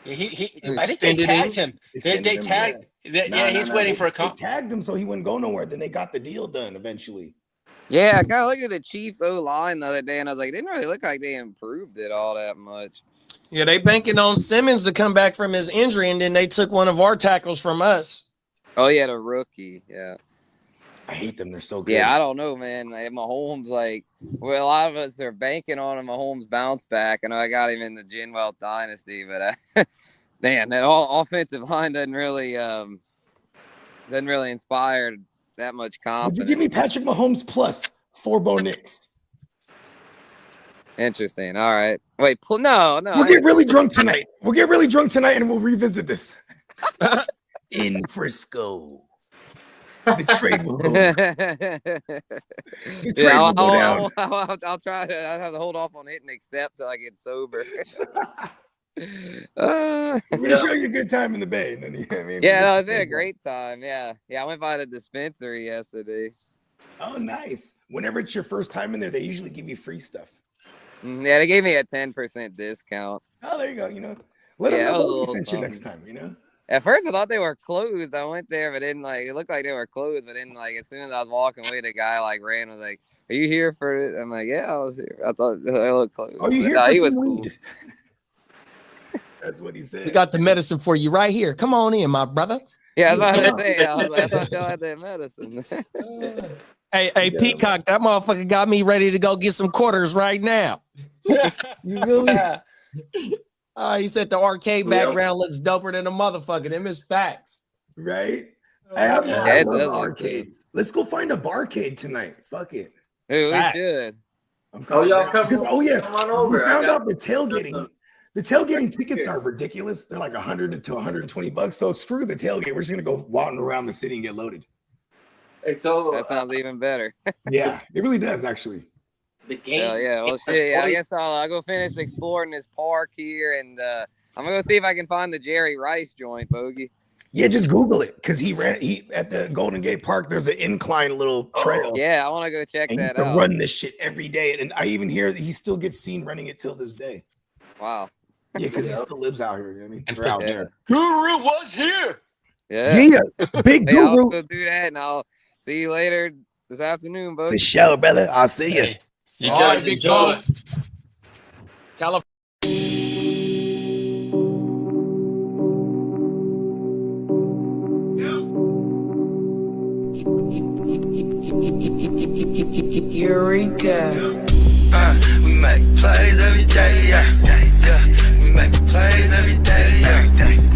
I think they Extended tagged him? him. Extended They him, tagged. He's waiting for a They tagged him so he wouldn't go nowhere. Then they got the deal done eventually. Yeah, I kind of looked at the Chiefs O-line the other day, and I was like, it didn't really look like they improved it all that much. Yeah, they banking on Simmons to come back from his injury, and then they took one of our tackles from us. Oh, yeah, the rookie. Yeah. I hate them. They're so good. Yeah, I don't know, man. Like, Mahomes, well, a lot of us are banking on a Mahomes bounce back. I know I got him in the Genwell dynasty, but man, that offensive line doesn't really inspire that much Would confidence. you give me Patrick Mahomes plus 4 Bo Nix? Interesting. All right. Wait, no. We'll get really drunk tonight. And we'll revisit this. In Frisco. The trade will go. The trade will go down. I'll try to. I'll have to hold off on hitting accept till I get sober. We're gonna show you a good time in the Bay. And then, Yeah, no, it's been a great time. Yeah, I went by the dispensary yesterday. Oh, nice. Whenever it's your first time in there, they usually give you free stuff. Yeah, they gave me a 10% discount. Oh, there you go. Let them Yeah, it was a know we little sent you something. next time. At first, I thought they were closed. I went there, but didn't it looked like they were closed, but then as soon as I was walking away, the guy ran and was like, "Are you here for it?" I'm like, "Yeah, I was here." I thought they looked closed. Are you But here nah, for he was some cool. weed? That's what he said. We got the medicine for you right here. Come on in, my brother. Yeah, I was about to say. I was like, I thought y'all had that medicine. Hey, Peacock, that motherfucker got me ready to go get some quarters right now. You feel me? He said the arcade background looks doper than a motherfucker. Them is facts. Right? Yeah, I it love does look arcades. Let's go find a barcade tonight. Fuck it. Dude, we Facts. should. Oh, y'all come. Oh yeah, Come on we over. found out the tailgating. The tailgating tickets are ridiculous. They're like $100 to $120. So screw the tailgate. We're just gonna go walking around the city and get loaded. So That sounds even better. Yeah, it really does actually. the game. Hell yeah. Well, shit. Yeah, I guess I'll go finish exploring this park here, and I'm gonna go see if I can find the Jerry Rice joint, Bogey. Yeah, just Google it because he at the Golden Gate Park. There's an incline little trail. Yeah, I want to go check And he used that to out. run this shit every day. And I even hear that he still gets seen running it till this day. Wow. Yeah, because he still lives out here. They're out Yeah. there. Guru was here. Yeah. Yeah, big Hey, I'll guru. go do that, and I'll see you later this afternoon, For Bogey. sure, brother. I'll see you. Hey, you All guys right, big enjoy. dog. California. Eureka. We make plays every day, yeah. We make plays every day, yeah.